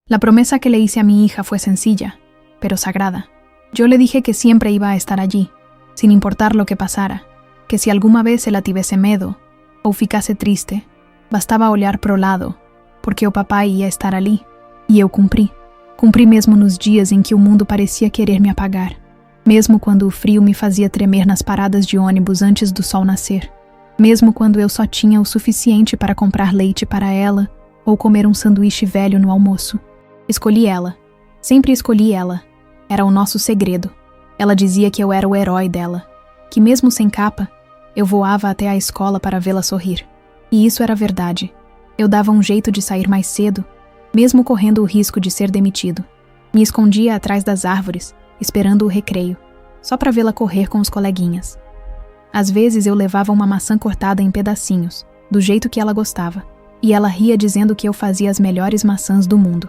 La promesa que le hice a mi hija fue sencilla, pero sagrada. Yo le dije que siempre iba a estar allí, sin importar lo que pasara, que si alguna vez ela tivesse medo ou ficasse triste, bastava olhar pro lado, porque o papai ia estar ali. E eu cumpri. Cumpri mesmo nos dias em que o mundo parecia querer me apagar, mesmo quando o frio me fazia tremer nas paradas de ônibus antes do sol nascer, mesmo quando eu só tinha o suficiente para comprar leite para ela ou comer um sanduíche velho no almoço. Escolhi ela. Sempre escolhi ela. Era o nosso segredo. Ela dizia que eu era o herói dela, que mesmo sem capa, eu voava até a escola para vê-la sorrir. E isso era verdade. Eu dava um jeito de sair mais cedo, mesmo correndo o risco de ser demitido. Me escondia atrás das árvores, esperando o recreio, só para vê-la correr com os coleguinhas. Às vezes eu levava uma maçã cortada em pedacinhos, do jeito que ela gostava, e ela ria dizendo que eu fazia as melhores maçãs do mundo.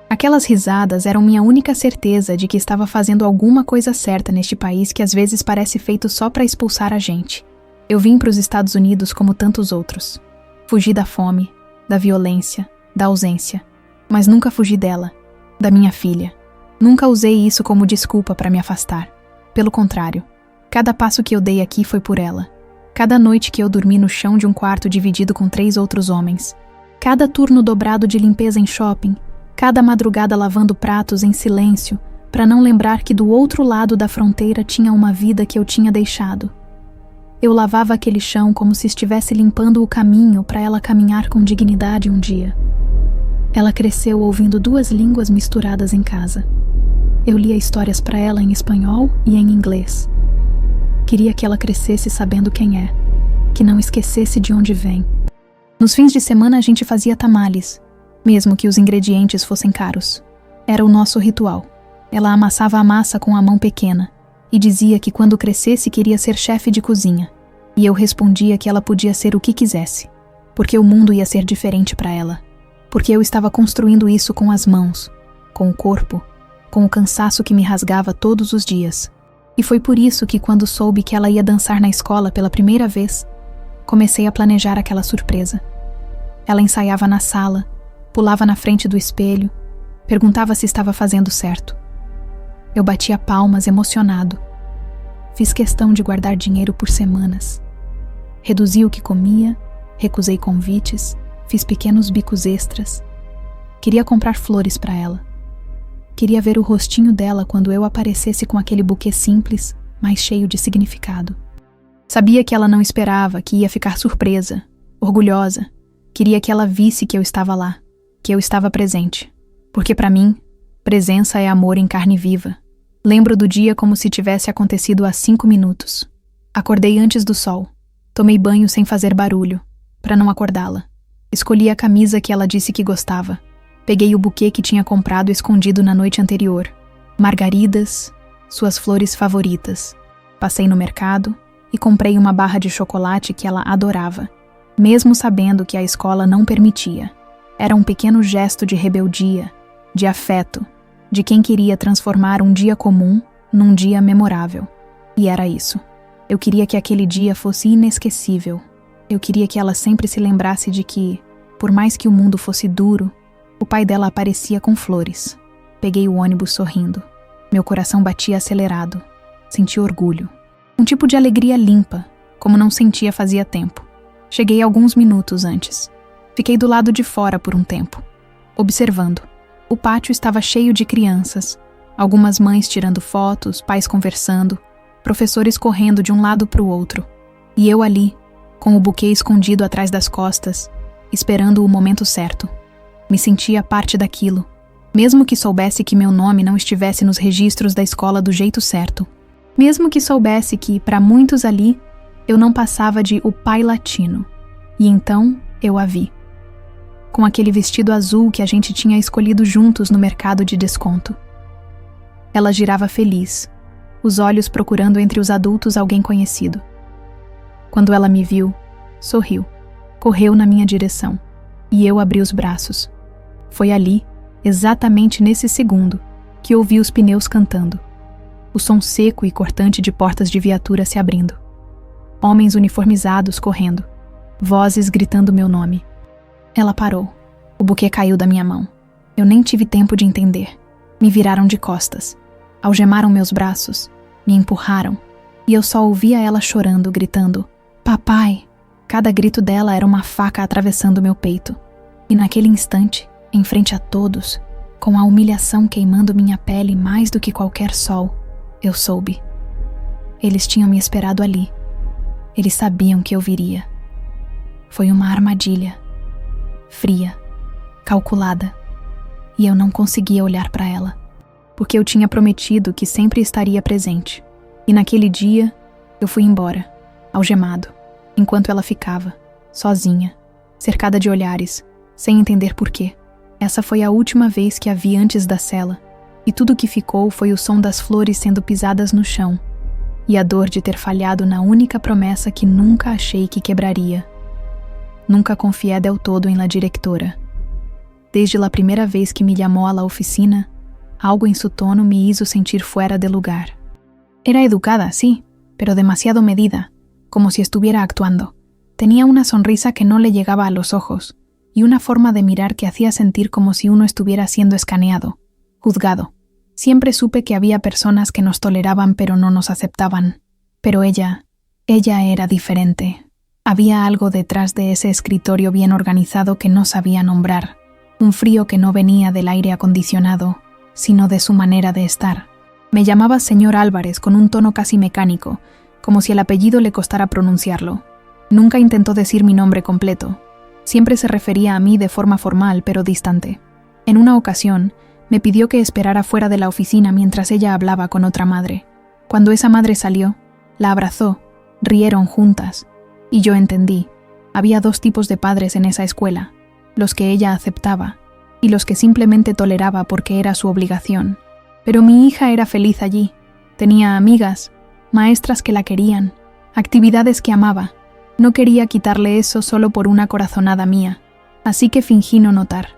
Aquelas risadas eram minha única certeza de que estava fazendo alguma coisa certa neste país que às vezes parece feito só para expulsar a gente. Eu vim para os Estados Unidos como tantos outros. Fugi da fome, da violência, da ausência. Mas nunca fugi dela, da minha filha. Nunca usei isso como desculpa para me afastar. Pelo contrário, cada passo que eu dei aqui foi por ela. Cada noite que eu dormi no chão de um quarto dividido com 3 outros homens. Cada turno dobrado de limpeza em shopping. Cada madrugada lavando pratos em silêncio, para não lembrar que do outro lado da fronteira tinha uma vida que eu tinha deixado. Eu lavava aquele chão como se estivesse limpando o caminho para ela caminhar com dignidade um dia. Ela cresceu ouvindo 2 línguas misturadas em casa. Eu lia histórias para ela em espanhol e em inglês. Queria que ela crescesse sabendo quem é, que não esquecesse de onde vem. Nos fins de semana a gente fazia tamales, mesmo que os ingredientes fossem caros. Era o nosso ritual. Ela amassava a massa com a mão pequena e dizia que quando crescesse queria ser chefe de cozinha. E eu respondia que ela podia ser o que quisesse, porque o mundo ia ser diferente para ela. Porque eu estava construindo isso com as mãos, com o corpo, com o cansaço que me rasgava todos os dias. E foi por isso que quando soube que ela ia dançar na escola pela primeira vez, comecei a planejar aquela surpresa. Ela ensaiava na sala, pulava na frente do espelho, perguntava se estava fazendo certo. Eu batia palmas emocionado. Fiz questão de guardar dinheiro por semanas. Reduzi o que comia, recusei convites, fiz pequenos bicos extras. Queria comprar flores para ela. Queria ver o rostinho dela quando eu aparecesse com aquele buquê simples, mas cheio de significado. Sabia que ela não esperava, que ia ficar surpresa, orgulhosa. Queria que ela visse que eu estava lá, que eu estava presente. Porque para mim, presença é amor em carne viva. Lembro do dia como se tivesse acontecido há 5 minutos. Acordei antes do sol. Tomei banho sem fazer barulho, para não acordá-la. Escolhi a camisa que ela disse que gostava. Peguei o buquê que tinha comprado escondido na noite anterior. Margaridas, suas flores favoritas. Passei no mercado e comprei uma barra de chocolate que ela adorava, mesmo sabendo que a escola não permitia. Era um pequeno gesto de rebeldia, de afeto, de quem queria transformar um dia comum num dia memorável. E era isso. Eu queria que aquele dia fosse inesquecível. Eu queria que ela sempre se lembrasse de que, por mais que o mundo fosse duro, o pai dela aparecia com flores. Peguei o ônibus sorrindo. Meu coração batia acelerado. Senti orgulho. Um tipo de alegria limpa, como não sentia fazia tempo. Cheguei alguns minutos antes. Fiquei do lado de fora por um tempo, observando. O pátio estava cheio de crianças, algumas mães tirando fotos, pais conversando, professores correndo de um lado para o outro. E eu ali, com o buquê escondido atrás das costas, esperando o momento certo. Me sentia parte daquilo, mesmo que soubesse que meu nome não estivesse nos registros da escola do jeito certo. Mesmo que soubesse que, para muitos ali, eu não passava de o pai latino. E então eu a vi. Com aquele vestido azul que a gente tinha escolhido juntos no mercado de desconto. Ela girava feliz, os olhos procurando entre os adultos alguém conhecido. Quando ela me viu, sorriu, correu na minha direção, e eu abri os braços. Foi ali, exatamente nesse segundo, que ouvi os pneus cantando. O som seco e cortante de portas de viatura se abrindo. Homens uniformizados correndo, vozes gritando meu nome. Ela parou. O buquê caiu da minha mão. Eu nem tive tempo de entender. Me viraram de costas, algemaram meus braços, me empurraram, e eu só ouvia ela chorando, gritando: "Papai!" Cada grito dela era uma faca atravessando meu peito. E naquele instante, em frente a todos, com a humilhação queimando minha pele mais do que qualquer sol, eu soube. Eles tinham me esperado ali. Eles sabiam que eu viria. Foi uma armadilha, fria, calculada, e eu não conseguia olhar para ela, porque eu tinha prometido que sempre estaria presente. E naquele dia, eu fui embora, algemado, enquanto ela ficava, sozinha, cercada de olhares, sem entender porquê. Essa foi a última vez que a vi antes da cela, e tudo o que ficou foi o som das flores sendo pisadas no chão, e a dor de ter falhado na única promessa que nunca achei que quebraria. Nunca confié del todo en la directora. Desde la primera vez que me llamó a la oficina, algo en su tono me hizo sentir fuera de lugar. Era educada, sí, pero demasiado medida, como si estuviera actuando. Tenía una sonrisa que no le llegaba a los ojos, y una forma de mirar que hacía sentir como si uno estuviera siendo escaneado, juzgado. Siempre supe que había personas que nos toleraban pero no nos aceptaban. Pero ella era diferente. Había algo detrás de ese escritorio bien organizado que no sabía nombrar. Un frío que no venía del aire acondicionado, sino de su manera de estar. Me llamaba señor Álvarez con un tono casi mecánico, como si el apellido le costara pronunciarlo. Nunca intentó decir mi nombre completo. Siempre se refería a mí de forma formal pero distante. En una ocasión, me pidió que esperara fuera de la oficina mientras ella hablaba con otra madre. Cuando esa madre salió, la abrazó, rieron juntas, y yo entendí. Había dos tipos de padres en esa escuela, los que ella aceptaba, y los que simplemente toleraba porque era su obligación. Pero mi hija era feliz allí. Tenía amigas, maestras que la querían, actividades que amaba. No quería quitarle eso solo por una corazonada mía, así que fingí no notar.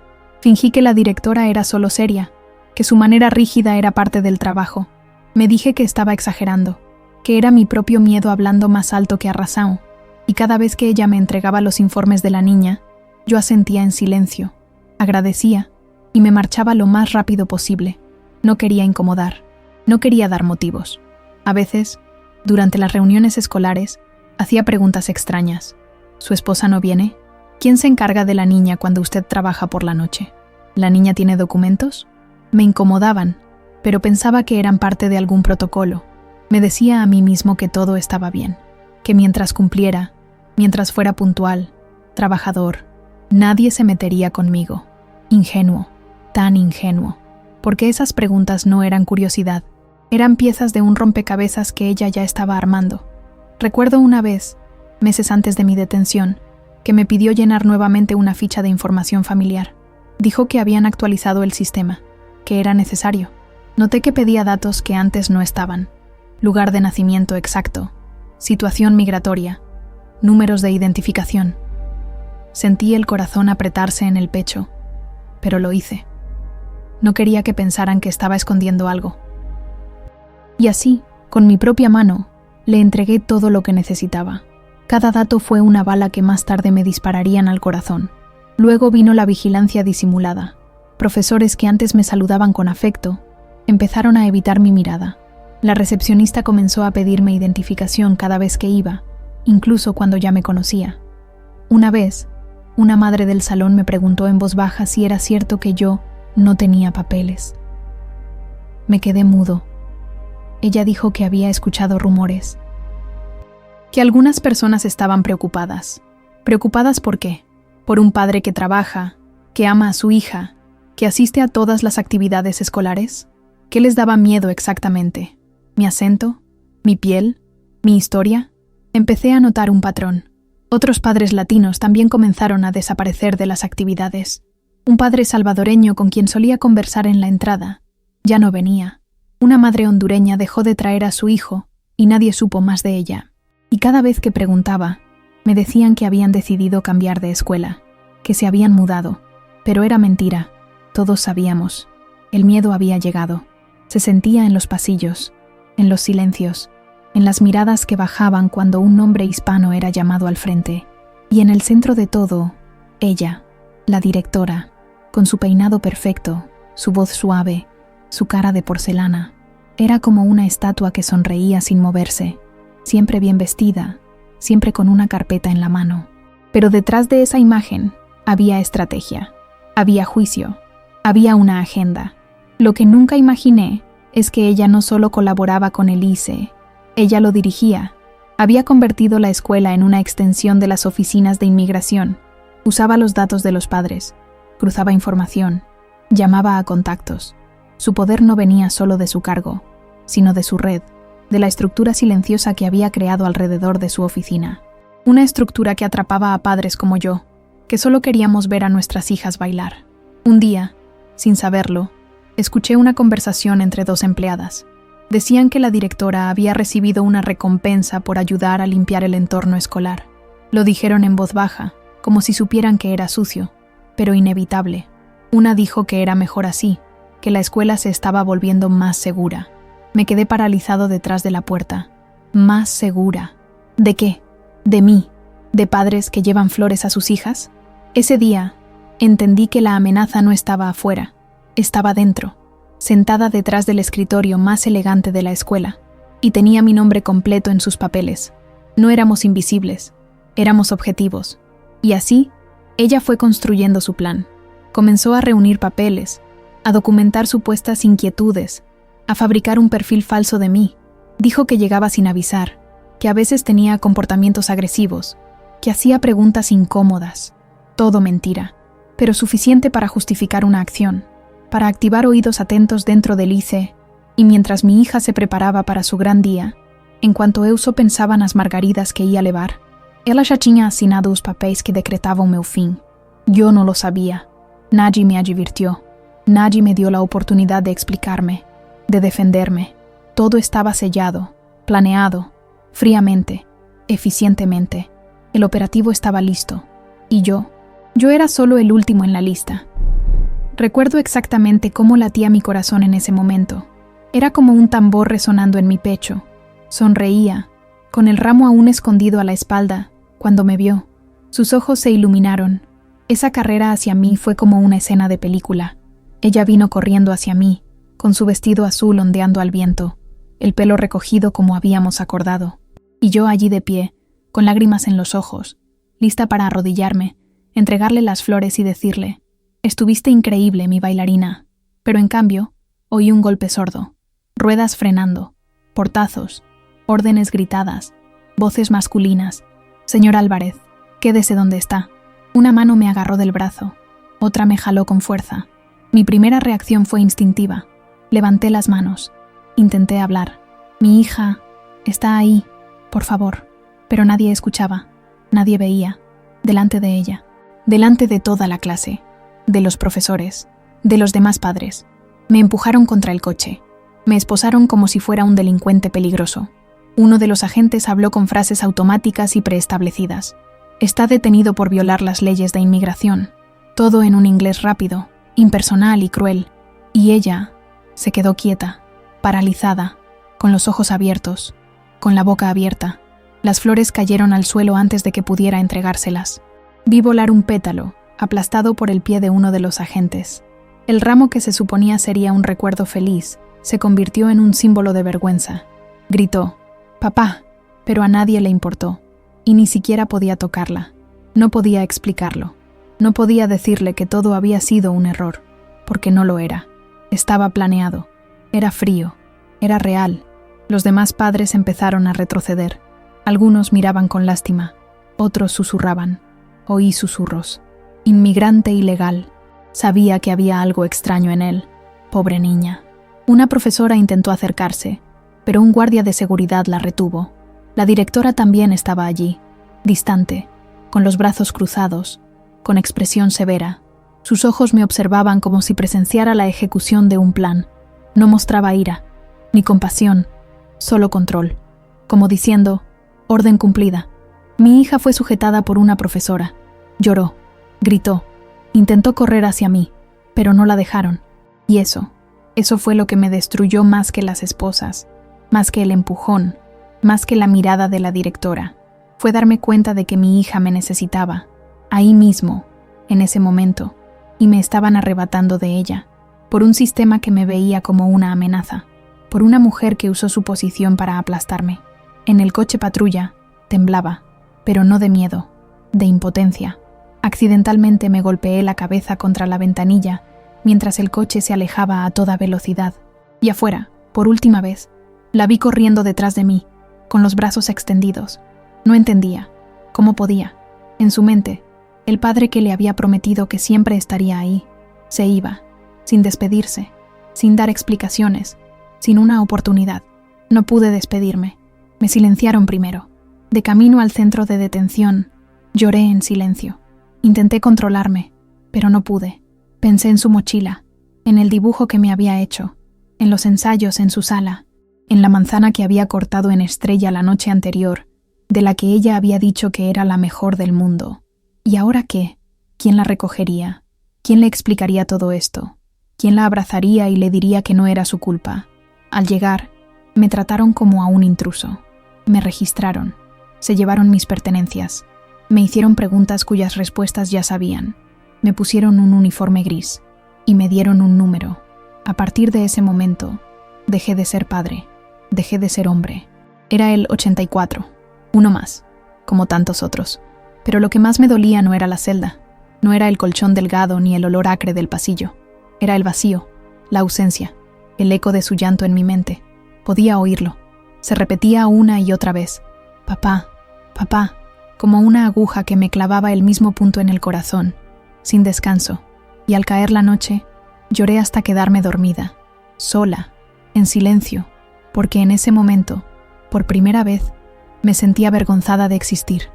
Fingí que la directora era solo seria, que su manera rígida era parte del trabajo. Me dije que estaba exagerando, que era mi propio miedo hablando más alto que Arrasão, y cada vez que ella me entregaba los informes de la niña, yo asentía en silencio, agradecía, y me marchaba lo más rápido posible. No quería incomodar, no quería dar motivos. A veces, durante las reuniones escolares, hacía preguntas extrañas. ¿Su esposa no viene? ¿Quién se encarga de la niña cuando usted trabaja por la noche? ¿La niña tiene documentos? Me incomodaban, pero pensaba que eran parte de algún protocolo. Me decía a mí mismo que todo estaba bien, que mientras cumpliera, mientras fuera puntual, trabajador, nadie se metería conmigo. Ingenuo, tan ingenuo, porque esas preguntas no eran curiosidad, eran piezas de un rompecabezas que ella ya estaba armando. Recuerdo una vez, meses antes de mi detención, que me pidió llenar nuevamente una ficha de información familiar. Dijo que habían actualizado el sistema, que era necesario. Noté que pedía datos que antes no estaban. Lugar de nacimiento exacto, situación migratoria, números de identificación. Sentí el corazón apretarse en el pecho, pero lo hice. No quería que pensaran que estaba escondiendo algo. Y así, con mi propia mano, le entregué todo lo que necesitaba. Cada dato fue una bala que más tarde me dispararían al corazón. Luego vino la vigilancia disimulada. Profesores que antes me saludaban con afecto, empezaron a evitar mi mirada. La recepcionista comenzó a pedirme identificación cada vez que iba, incluso cuando ya me conocía. Una vez, una madre del salón me preguntó en voz baja si era cierto que yo no tenía papeles. Me quedé mudo. Ella dijo que había escuchado rumores. Que algunas personas estaban preocupadas. ¿Preocupadas por qué? Por un padre que trabaja, que ama a su hija, que asiste a todas las actividades escolares. ¿Qué les daba miedo exactamente? ¿Mi acento? ¿Mi piel? ¿Mi historia? Empecé a notar un patrón. Otros padres latinos también comenzaron a desaparecer de las actividades. Un padre salvadoreño con quien solía conversar en la entrada ya no venía. Una madre hondureña dejó de traer a su hijo y nadie supo más de ella. Y cada vez que preguntaba, me decían que habían decidido cambiar de escuela, que se habían mudado. Pero era mentira. Todos sabíamos. El miedo había llegado. Se sentía en los pasillos, en los silencios, en las miradas que bajaban cuando un nombre hispano era llamado al frente. Y en el centro de todo, ella, la directora, con su peinado perfecto, su voz suave, su cara de porcelana. Era como una estatua que sonreía sin moverse, siempre bien vestida, siempre con una carpeta en la mano. Pero detrás de esa imagen había estrategia, había juicio, había una agenda. Lo que nunca imaginé es que ella no solo colaboraba con el ICE, ella lo dirigía. Había convertido la escuela en una extensión de las oficinas de inmigración. Usaba los datos de los padres, cruzaba información, llamaba a contactos. Su poder no venía solo de su cargo, sino de su red, de la estructura silenciosa que había creado alrededor de su oficina. Una estructura que atrapaba a padres como yo, que solo queríamos ver a nuestras hijas bailar. Un día, sin saberlo, escuché una conversación entre dos empleadas. Decían que la directora había recibido una recompensa por ayudar a limpiar el entorno escolar. Lo dijeron en voz baja, como si supieran que era sucio, pero inevitable. Una dijo que era mejor así, que la escuela se estaba volviendo más segura. Me quedé paralizado detrás de la puerta. ¿Más segura? ¿De qué? ¿De mí? ¿De padres que llevan flores a sus hijas? Ese día, entendí que la amenaza no estaba afuera, estaba dentro, sentada detrás del escritorio más elegante de la escuela, y tenía mi nombre completo en sus papeles. No éramos invisibles, éramos objetivos. Y así, ella fue construyendo su plan. Comenzó a reunir papeles, a documentar supuestas inquietudes, a fabricar un perfil falso de mí. Dijo que llegaba sin avisar, que a veces tenía comportamientos agresivos, que hacía preguntas incómodas. Todo mentira, pero suficiente para justificar una acción, para activar oídos atentos dentro del ICE, y mientras mi hija se preparaba para su gran día, en cuanto Euso pensava nas margaridas que ia levar, ela já tinha assinado os papéis que decretavam meu fim. Yo no lo sabía. Nadie me advirtió. Nadie me dio la oportunidad de explicarme, de defenderme. Todo estaba sellado, planeado, fríamente, eficientemente. El operativo estaba listo. Y yo era solo el último en la lista. Recuerdo exactamente cómo latía mi corazón en ese momento. Era como un tambor resonando en mi pecho. Sonreía, con el ramo aún escondido a la espalda, cuando me vio. Sus ojos se iluminaron. Esa carrera hacia mí fue como una escena de película. Ella vino corriendo hacia mí, con su vestido azul ondeando al viento, el pelo recogido como habíamos acordado, y yo allí de pie, con lágrimas en los ojos, lista para arrodillarme, entregarle las flores y decirle: «Estuviste increíble, mi bailarina». Pero en cambio, oí un golpe sordo, ruedas frenando, portazos, órdenes gritadas, voces masculinas. «Señor Álvarez, quédese donde está». Una mano me agarró del brazo, otra me jaló con fuerza. Mi primera reacción fue instintiva. Levanté las manos. Intenté hablar. «Mi hija está ahí, por favor». Pero nadie escuchaba, nadie veía. Delante de ella, delante de toda la clase, de los profesores, de los demás padres. Me empujaron contra el coche. Me esposaron como si fuera un delincuente peligroso. Uno de los agentes habló con frases automáticas y preestablecidas. «Está detenido por violar las leyes de inmigración». Todo en un inglés rápido, impersonal y cruel. Y ella se quedó quieta, paralizada, con los ojos abiertos, con la boca abierta. Las flores cayeron al suelo antes de que pudiera entregárselas. Vi volar un pétalo, aplastado por el pie de uno de los agentes. El ramo que se suponía sería un recuerdo feliz se convirtió en un símbolo de vergüenza. Gritó: «¡Papá!», pero a nadie le importó, y ni siquiera podía tocarla. No podía explicarlo. No podía decirle que todo había sido un error, porque no lo era. Estaba planeado. Era frío. Era real. Los demás padres empezaron a retroceder. Algunos miraban con lástima. Otros susurraban. Oí susurros. Inmigrante ilegal. Sabía que había algo extraño en él. Pobre niña. Una profesora intentó acercarse, pero un guardia de seguridad la retuvo. La directora también estaba allí, distante, con los brazos cruzados, con expresión severa. Sus ojos me observaban como si presenciara la ejecución de un plan. No mostraba ira, ni compasión, solo control, como diciendo: «Orden cumplida». Mi hija fue sujetada por una profesora. Lloró, gritó, intentó correr hacia mí, pero no la dejaron. Y eso fue lo que me destruyó más que las esposas, más que el empujón, más que la mirada de la directora. Fue darme cuenta de que mi hija me necesitaba, ahí mismo, en ese momento. y me estaban arrebatando de ella, por un sistema que me veía como una amenaza, por una mujer que usó su posición para aplastarme. En el coche patrulla, temblaba, pero no de miedo, de impotencia. Accidentalmente me golpeé la cabeza contra la ventanilla mientras el coche se alejaba a toda velocidad. Y afuera, por última vez, la vi corriendo detrás de mí, con los brazos extendidos. No entendía. ¿Cómo podía? En su mente, el padre que le había prometido que siempre estaría ahí, se iba, sin despedirse, sin dar explicaciones, sin una oportunidad. No pude despedirme. Me silenciaron primero. De camino al centro de detención, lloré en silencio. Intenté controlarme, pero no pude. Pensé en su mochila, en el dibujo que me había hecho, en los ensayos en su sala, en la manzana que había cortado en estrella la noche anterior, de la que ella había dicho que era la mejor del mundo. ¿Y ahora qué? ¿Quién la recogería? ¿Quién le explicaría todo esto? ¿Quién la abrazaría y le diría que no era su culpa? Al llegar, me trataron como a un intruso. Me registraron. Se llevaron mis pertenencias. Me hicieron preguntas cuyas respuestas ya sabían. Me pusieron un uniforme gris y me dieron un número. A partir de ese momento, dejé de ser padre, dejé de ser hombre. Era el 84, uno más, como tantos otros. Pero lo que más me dolía no era la celda, no era el colchón delgado ni el olor acre del pasillo. Era el vacío, la ausencia, el eco de su llanto en mi mente. Podía oírlo. Se repetía una y otra vez. Papá, papá, como una aguja que me clavaba el mismo punto en el corazón, sin descanso. Y al caer la noche, lloré hasta quedarme dormida, sola, en silencio, porque en ese momento, por primera vez, me sentí avergonzada de existir.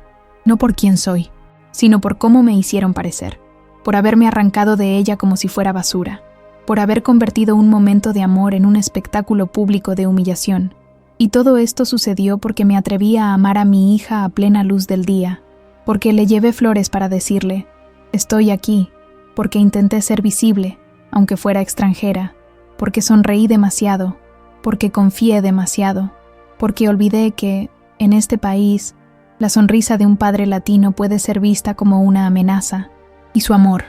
No por quién soy, sino por cómo me hicieron parecer, por haberme arrancado de ella como si fuera basura, por haber convertido un momento de amor en un espectáculo público de humillación. Y todo esto sucedió porque me atreví a amar a mi hija a plena luz del día, porque le llevé flores para decirle, estoy aquí, porque intenté ser visible, aunque fuera extranjera, porque sonreí demasiado, porque confié demasiado, porque olvidé que, en este país, la sonrisa de un padre latino puede ser vista como una amenaza, y su amor,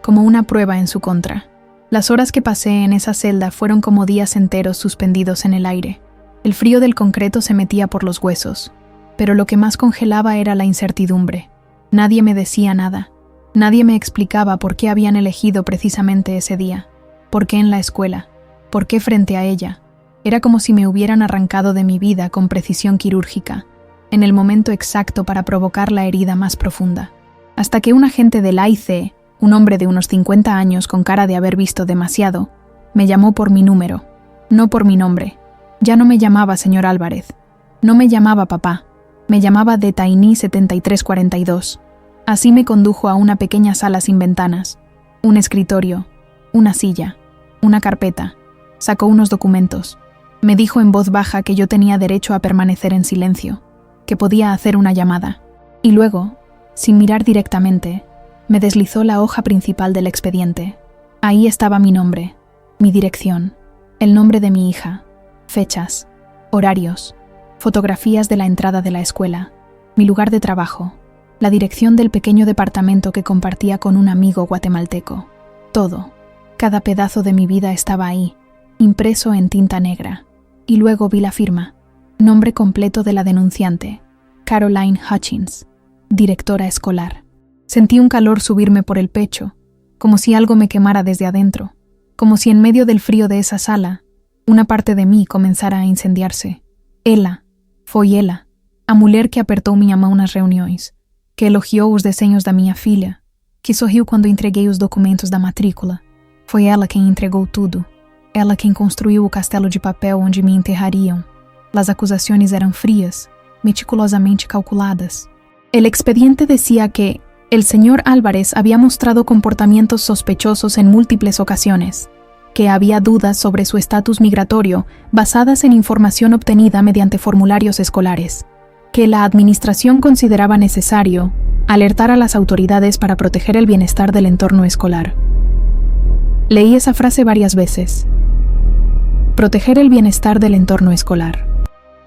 como una prueba en su contra. Las horas que pasé en esa celda fueron como días enteros suspendidos en el aire. El frío del concreto se metía por los huesos, pero lo que más congelaba era la incertidumbre. Nadie me decía nada. Nadie me explicaba por qué habían elegido precisamente ese día, por qué en la escuela, por qué frente a ella. Era como si me hubieran arrancado de mi vida con precisión quirúrgica, en el momento exacto para provocar la herida más profunda. Hasta que un agente del AIC, un hombre de unos 50 años con cara de haber visto demasiado, me llamó por mi número, no por mi nombre. Ya no me llamaba señor Álvarez, no me llamaba papá, me llamaba Detainee 7342. Así me condujo a una pequeña sala sin ventanas, un escritorio, una silla, una carpeta, sacó unos documentos. Me dijo en voz baja que yo tenía derecho a permanecer en silencio, que podía hacer una llamada. Y luego, sin mirar directamente, me deslizó la hoja principal del expediente. Ahí estaba mi nombre, mi dirección, el nombre de mi hija, fechas, horarios, fotografías de la entrada de la escuela, mi lugar de trabajo, la dirección del pequeño departamento que compartía con un amigo guatemalteco. Todo, cada pedazo de mi vida estaba ahí, impreso en tinta negra. Y luego vi la firma, nombre completo de la denunciante, Caroline Hutchins, directora escolar. Sentí un calor subirme por el pecho, como si algo me quemara desde adentro, como si en medio del frío de esa sala, una parte de mí comenzara a incendiarse. Ela, foi ela, a mulher que apertou minha mão nas reuniões, que elogiou os desenhos da minha filha, que sorriu quando entreguei os documentos da matrícula. Foi ela quem entregou tudo. Ela quem construiu o castelo de papel onde me enterrariam. Las acusaciones eran frías, meticulosamente calculadas. El expediente decía que el señor Álvarez había mostrado comportamientos sospechosos en múltiples ocasiones, que había dudas sobre su estatus migratorio basadas en información obtenida mediante formularios escolares, que la administración consideraba necesario alertar a las autoridades para proteger el bienestar del entorno escolar. Leí esa frase varias veces. Proteger el bienestar del entorno escolar.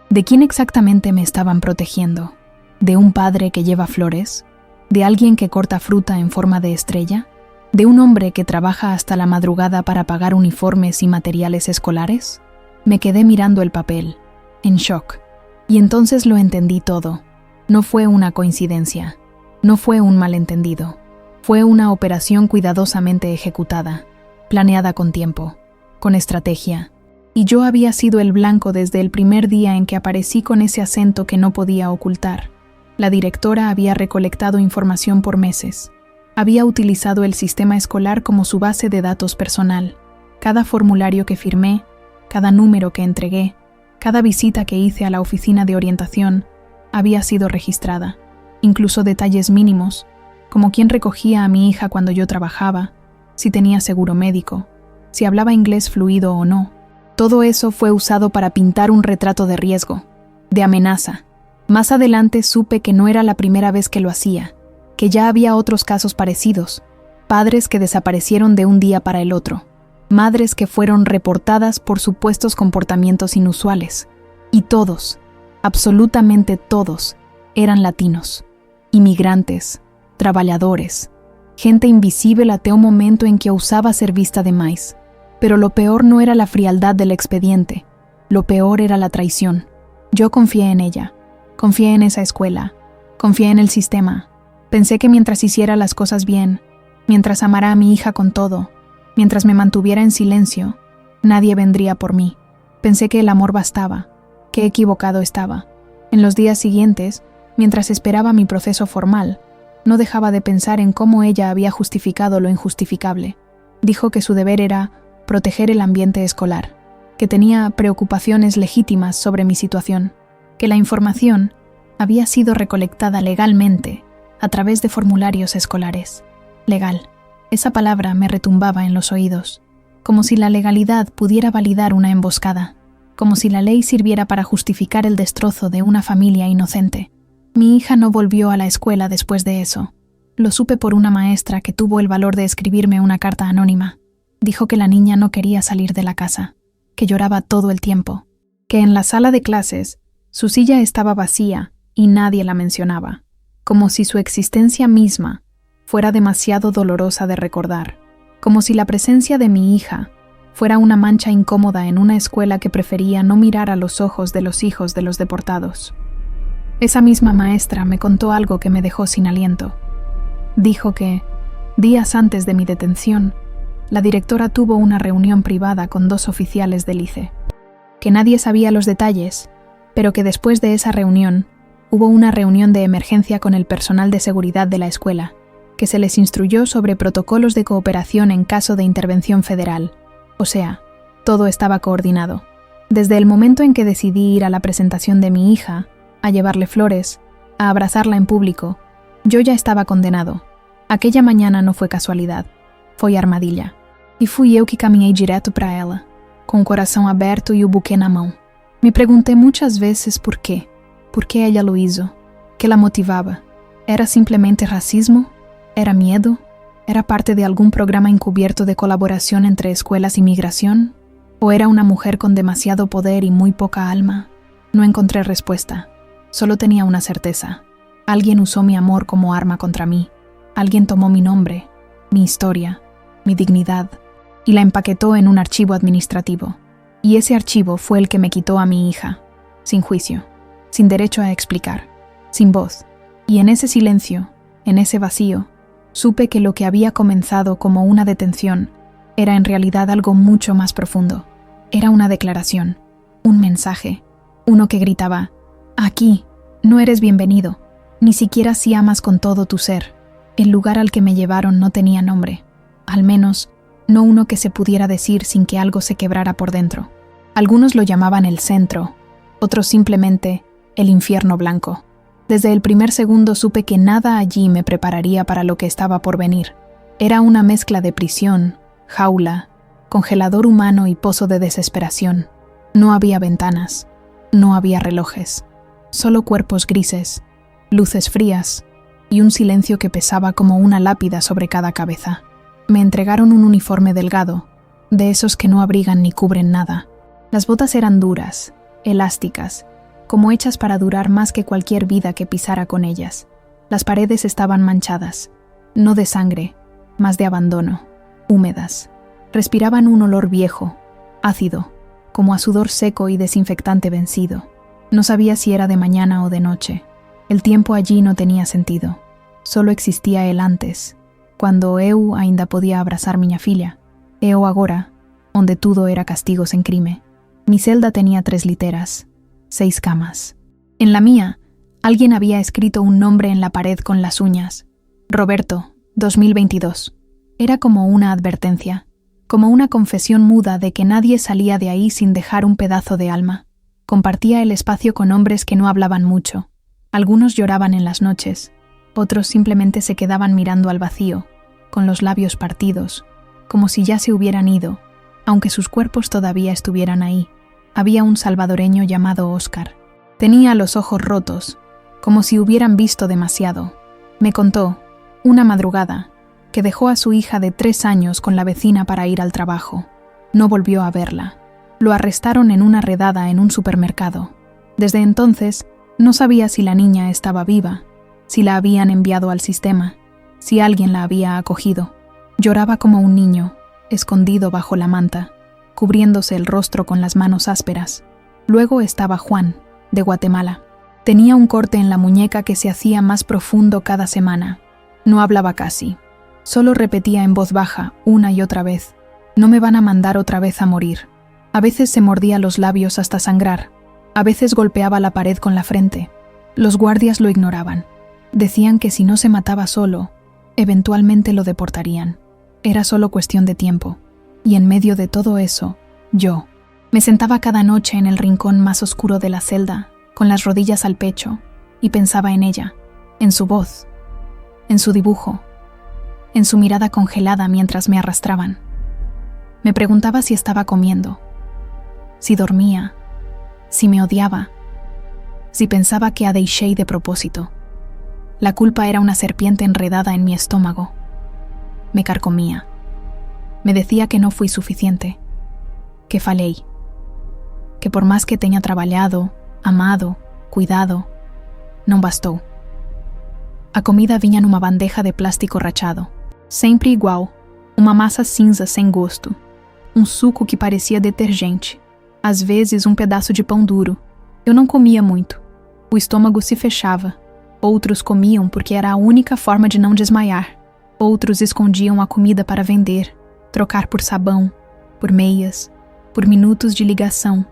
¿De quién exactamente me estaban protegiendo? ¿De un padre que lleva flores? ¿De alguien que corta fruta en forma de estrella? ¿De un hombre que trabaja hasta la madrugada para pagar uniformes y materiales escolares? Me quedé mirando el papel, en shock. Y entonces lo entendí todo. No fue una coincidencia. No fue un malentendido. Fue una operación cuidadosamente ejecutada, planeada con tiempo, con estrategia. Y yo había sido el blanco desde el primer día en que aparecí con ese acento que no podía ocultar. La directora había recolectado información por meses. Había utilizado el sistema escolar como su base de datos personal. Cada formulario que firmé, cada número que entregué, cada visita que hice a la oficina de orientación había sido registrada. Incluso detalles mínimos, como quién recogía a mi hija cuando yo trabajaba, si tenía seguro médico, si hablaba inglés fluido o no. Todo eso fue usado para pintar un retrato de riesgo, de amenaza. Más adelante supe que no era la primera vez que lo hacía, que ya había otros casos parecidos, padres que desaparecieron de un día para el otro, madres que fueron reportadas por supuestos comportamientos inusuales. Y todos, absolutamente todos, eran latinos, inmigrantes, trabajadores, gente invisible hasta un momento en que osaba ser vista de más. Pero lo peor no era la frialdad del expediente, lo peor era la traición. Yo confié en ella, confié en esa escuela, confié en el sistema. Pensé que mientras hiciera las cosas bien, mientras amara a mi hija con todo, mientras me mantuviera en silencio, nadie vendría por mí. Pensé que el amor bastaba. Qué equivocado estaba. En los días siguientes, mientras esperaba mi proceso formal, no dejaba de pensar en cómo ella había justificado lo injustificable. Dijo que su deber era proteger el ambiente escolar, que tenía preocupaciones legítimas sobre mi situación, que la información había sido recolectada legalmente a través de formularios escolares. Legal. Esa palabra me retumbaba en los oídos, como si la legalidad pudiera validar una emboscada, como si la ley sirviera para justificar el destrozo de una familia inocente. Mi hija no volvió a la escuela después de eso. Lo supe por una maestra que tuvo el valor de escribirme una carta anónima. Dijo que la niña no quería salir de la casa, que lloraba todo el tiempo, que en la sala de clases su silla estaba vacía y nadie la mencionaba, como si su existencia misma fuera demasiado dolorosa de recordar, como si la presencia de mi hija fuera una mancha incómoda en una escuela que prefería no mirar a los ojos de los hijos de los deportados. Esa misma maestra me contó algo que me dejó sin aliento. Dijo que, días antes de mi detención, la directora tuvo una reunión privada con 2 oficiales del ICE, que nadie sabía los detalles, pero que después de esa reunión hubo una reunión de emergencia con el personal de seguridad de la escuela, que se les instruyó sobre protocolos de cooperación en caso de intervención federal. O sea, todo estaba coordinado. Desde el momento en que decidí ir a la presentación de mi hija, a llevarle flores, a abrazarla en público, yo ya estaba condenado. Aquella mañana no fue casualidad, foi armadilha. E fui eu que caminhei direto para ela, com o coração aberto e o buquê na mão. Me perguntei muitas vezes por quê. Por que ella lo hizo? ¿Qué la motivaba? ¿Era simplemente racismo? ¿Era miedo? ¿Era parte de algún programa encubierto de colaboración entre escuelas y migración? ¿O era una mujer con demasiado poder y muy poca alma? No encontré respuesta. Solo tenía una certeza. Alguien usó mi amor como arma contra mí. Alguien tomó mi nombre, mi historia, mi dignidad, y la empaquetó en un archivo administrativo. Y ese archivo fue el que me quitó a mi hija, sin juicio, sin derecho a explicar, sin voz. Y en ese silencio, en ese vacío, supe que lo que había comenzado como una detención era en realidad algo mucho más profundo. Era una declaración, un mensaje, uno que gritaba: aquí, no eres bienvenido, ni siquiera si amas con todo tu ser. El lugar al que me llevaron no tenía nombre, al menos no uno que se pudiera decir sin que algo se quebrara por dentro. Algunos lo llamaban el centro, otros simplemente el infierno blanco. Desde el primer segundo supe que nada allí me prepararía para lo que estaba por venir. Era una mezcla de prisión, jaula, congelador humano y pozo de desesperación. No había ventanas, no había relojes, solo cuerpos grises, luces frías y un silencio que pesaba como una lápida sobre cada cabeza. Me entregaron un uniforme delgado, de esos que no abrigan ni cubren nada. Las botas eran duras, elásticas, como hechas para durar más que cualquier vida que pisara con ellas. Las paredes estaban manchadas, no de sangre, más de abandono, húmedas. Respiraban un olor viejo, ácido, como a sudor seco y desinfectante vencido. No sabía si era de mañana o de noche. El tiempo allí no tenía sentido. Solo existía el antes, cuando eu ainda podía abrazar miña filla, e o agora, onde tudo era castigo sen crime. Mi celda tenía 3 literas, 6 camas. En la mía, alguien había escrito un nombre en la pared con las uñas. Roberto, 2022. Era como una advertencia, como una confesión muda de que nadie salía de ahí sin dejar un pedazo de alma. Compartía el espacio con hombres que no hablaban mucho. Algunos lloraban en las noches, otros simplemente se quedaban mirando al vacío, con los labios partidos, como si ya se hubieran ido, aunque sus cuerpos todavía estuvieran ahí. Había un salvadoreño llamado Oscar. Tenía los ojos rotos, como si hubieran visto demasiado. Me contó, una madrugada, que dejó a su hija de 3 años con la vecina para ir al trabajo. No volvió a verla. Lo arrestaron en una redada en un supermercado. Desde entonces, no sabía si la niña estaba viva, si la habían enviado al sistema, si alguien la había acogido. Lloraba como un niño, escondido bajo la manta, cubriéndose el rostro con las manos ásperas. Luego estaba Juan, de Guatemala. Tenía un corte en la muñeca que se hacía más profundo cada semana. No hablaba casi. Solo repetía en voz baja, una y otra vez: no me van a mandar otra vez a morir. A veces se mordía los labios hasta sangrar. A veces golpeaba la pared con la frente. Los guardias lo ignoraban. Decían que si no se mataba solo, eventualmente lo deportarían. Era solo cuestión de tiempo. Y en medio de todo eso, yo me sentaba cada noche en el rincón más oscuro de la celda, con las rodillas al pecho, y pensaba en ella, en su voz, en su dibujo, en su mirada congelada mientras me arrastraban. Me preguntaba si estaba comiendo, si dormía, si me odiaba, si pensaba que a deixei de propósito. La culpa era una serpiente enredada en mi estómago. Me carcomía. Me decía que no fui suficiente, que falei, que por más que teña traballado, amado, cuidado, non bastou. A comida vinha numa bandeja de plástico rachado, sempre igual, uma massa cinza sem gosto, um suco que parecia detergente, às vezes um pedaço de pão duro. Eu não comia muito. O estômago se fechava. Outros comiam porque era a única forma de não desmaiar. Outros escondiam a comida para vender, trocar por sabão, por meias, por minutos de ligação.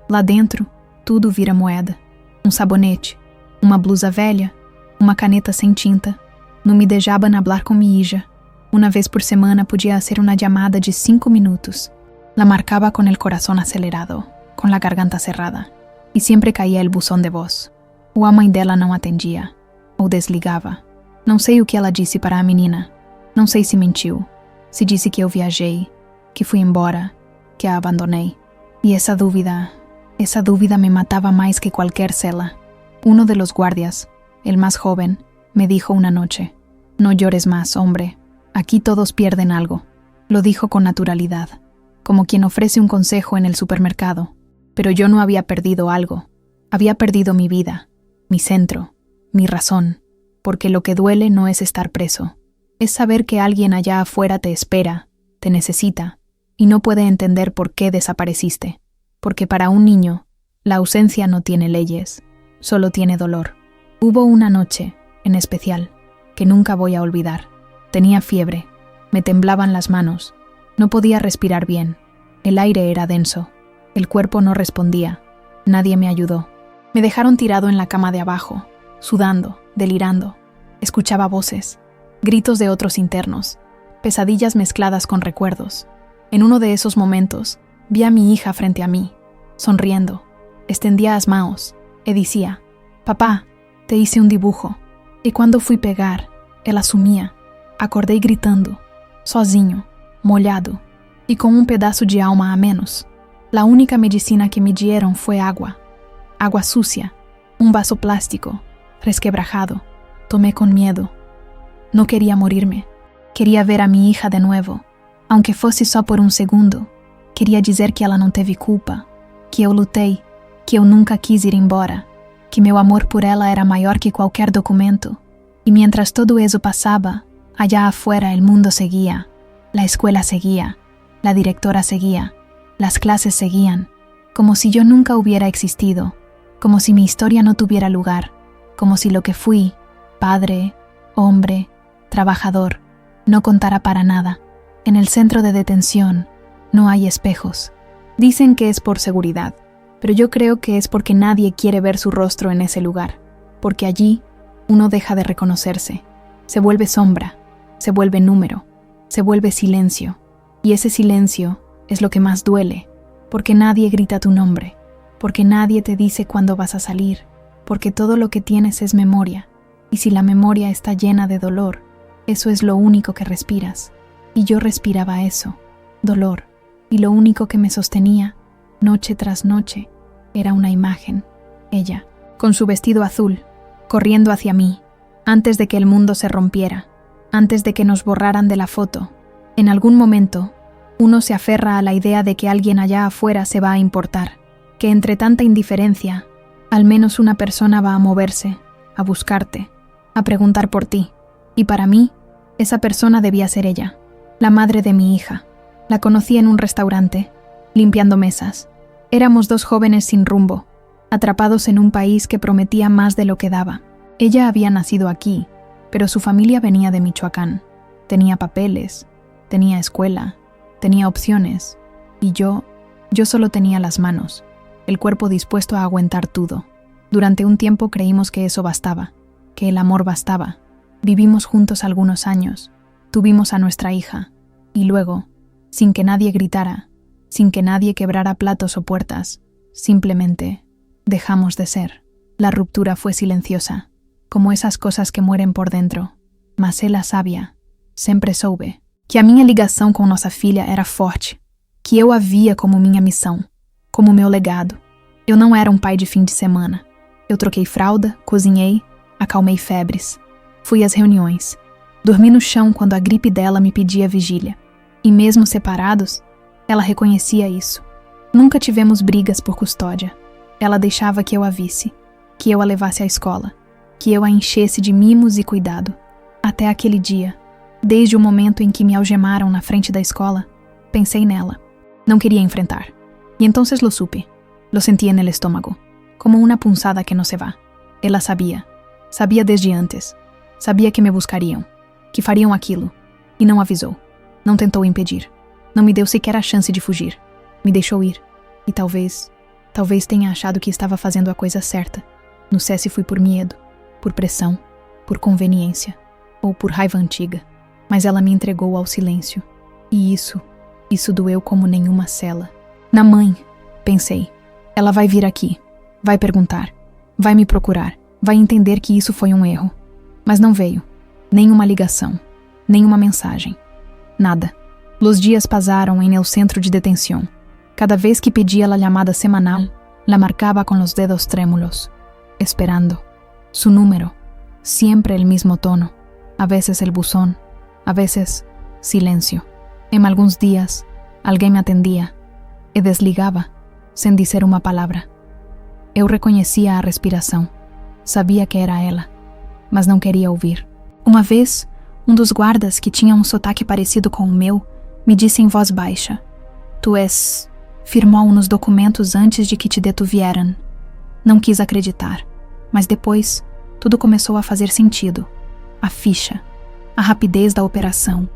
Lá dentro, tudo vira moeda. Um sabonete, uma blusa velha, uma caneta sem tinta. No me dejaban hablar com mi hija. Una vez por semana podia hacer una llamada de 5 minutos. La marcaba con el corazón acelerado, con la garganta cerrada, y siempre caía el buzón de voz. O a mãe dela não atendia, ou desligava. Não sei o que ela disse para a menina. Não sei se mentiu, se disse que eu viajei, que fui embora, que a abandonei. Y esa dúvida me mataba más que cualquier cela. Uno de los guardias, el más joven, me dijo una noche: no llores más, hombre, aquí todos pierden algo. Lo dijo con naturalidad, como quien ofrece un consejo en el supermercado. Pero yo no había perdido algo. Había perdido mi vida, mi centro, mi razón, porque lo que duele no es estar preso. Es saber que alguien allá afuera te espera, te necesita, y no puede entender por qué desapareciste. Porque para un niño, la ausencia no tiene leyes, solo tiene dolor. Hubo una noche, en especial, que nunca voy a olvidar. Tenía fiebre, me temblaban las manos, no podía respirar bien, el aire era denso, el cuerpo no respondía, nadie me ayudó. Me dejaron tirado en la cama de abajo, sudando, delirando. Escuchaba voces, gritos de otros internos, pesadillas mezcladas con recuerdos. En uno de esos momentos, vi a mi hija frente a mí, sonriendo. Extendía as mãos e decía: papá, te hice un dibujo. Y cuando fui pegar, ela sumía. Acordei gritando, sozinho, molhado, y con un pedazo de alma a menos. La única medicina que me dieron fue agua. Agua sucia, un vaso plástico, resquebrajado. Tomé con miedo. No quería morirme. Quería ver a mi hija de nuevo, aunque fosse só por un segundo. Queria dizer que ela não teve culpa, que eu lutei, que eu nunca quis ir embora, que meu amor por ela era maior que qualquer documento. E mientras todo eso passava, Allá afuera el mundo seguía, la escuela seguía, la directora seguía, las clases seguían, como si yo nunca hubiera existido, como si mi historia no tuviera lugar, como si lo que fui, padre, hombre, trabajador, no contara para nada. En el centro de detención no hay espejos. Dicen que es por seguridad, pero yo creo que es porque nadie quiere ver su rostro en ese lugar, porque allí uno deja de reconocerse, se vuelve sombra, se vuelve número, se vuelve silencio, y ese silencio es lo que más duele, porque nadie grita tu nombre, porque nadie te dice cuándo vas a salir, porque todo lo que tienes es memoria, y si la memoria está llena de dolor, eso es lo único que respiras. Y yo respiraba eso, dolor, y lo único que me sostenía, noche tras noche, era una imagen, ella, con su vestido azul, corriendo hacia mí, antes de que el mundo se rompiera, antes de que nos borraran de la foto. En algún momento, uno se aferra a la idea de que alguien allá afuera se va a importar, que entre tanta indiferencia, al menos una persona va a moverse, a buscarte, a preguntar por ti. Y para mí, esa persona debía ser ella, la madre de mi hija. La conocí en un restaurante, limpiando mesas. Éramos dos jóvenes sin rumbo, atrapados en un país que prometía más de lo que daba. Ella había nacido aquí, pero su familia venía de Michoacán. Tenía papeles, tenía escuela, tenía opciones, y yo solo tenía las manos, el cuerpo dispuesto a aguantar todo. Durante un tiempo creímos que eso bastaba, que el amor bastaba. Vivimos juntos algunos años, tuvimos a nuestra hija, y luego, sin que nadie gritara, sin que nadie quebrara platos o puertas, simplemente dejamos de ser. La ruptura fue silenciosa, como esas cosas que mueren por dentro. Mas ela sabia, sempre soube, que a minha ligação com nossa filha era forte, que eu a via como minha missão, como meu legado. Eu não era um pai de fim de semana. Eu troquei fralda, cozinhei, acalmei febres. Fui às reuniões. Dormi no chão quando a gripe dela me pedia vigília. E mesmo separados, ela reconhecia isso. Nunca tivemos brigas por custódia. Ela deixava que eu a visse, que eu a levasse à escola, que eu a enchesse de mimos e cuidado. Até aquele dia, desde o momento em que me algemaram na frente da escola, pensei nela. Não queria enfrentar. E entonces lo supe. Lo sentí en el estómago, como una punzada que no se va. Ela sabia. Sabia desde antes. Sabia que me buscariam, que fariam aquilo, e não avisou. Não tentou impedir. Não me deu sequer a chance de fugir. Me deixou ir. E talvez tenha achado que estava fazendo a coisa certa. Não sei se fui por medo, por pressão, por conveniência, ou por raiva antiga. Mas ela me entregou ao silêncio. E isso doeu como nenhuma cela. Na mãe, pensei. Ela vai vir aqui, vai perguntar, vai me procurar, vai entender que isso foi um erro. Mas não veio, nenhuma ligação, nenhuma mensagem, nada. Los dias pasaram em el centro de detención. Cada vez que pedía la llamada semanal, la marcaba con los dedos trémulos, esperando. Su número, siempre el mismo tono, a veces el buzón, a veces silencio. En alguns dias, alguém me atendia e desligava, sem dizer uma palavra. Eu reconhecia a respiração, sabia que era ela, mas não queria ouvir. Uma vez, um dos guardas, que tinha um sotaque parecido com o meu, me disse em voz baixa: "Tu és... firmou nos documentos antes de que te detuvieran." Não quis acreditar, mas depois, tudo começou a fazer sentido. A ficha, a rapidez da operação,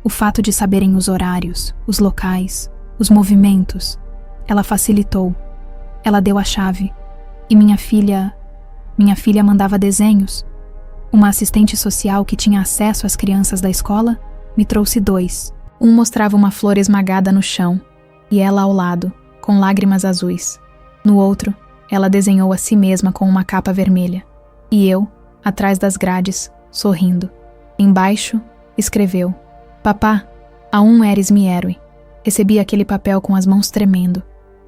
o fato de saberem os horários, os locais, os movimentos. Ela facilitou. Ela deu a chave. E minha filha mandava desenhos. Uma assistente social que tinha acesso às crianças da escola me trouxe 2. Um mostrava uma flor esmagada no chão, e ela ao lado, com lágrimas azuis. No outro, ela desenhou a si mesma com uma capa vermelha. E eu, atrás das grades, sorrindo. Embaixo, escreveu: "Papá, aún eres mi héroe." Recebi aquele papel com as mãos tremendo.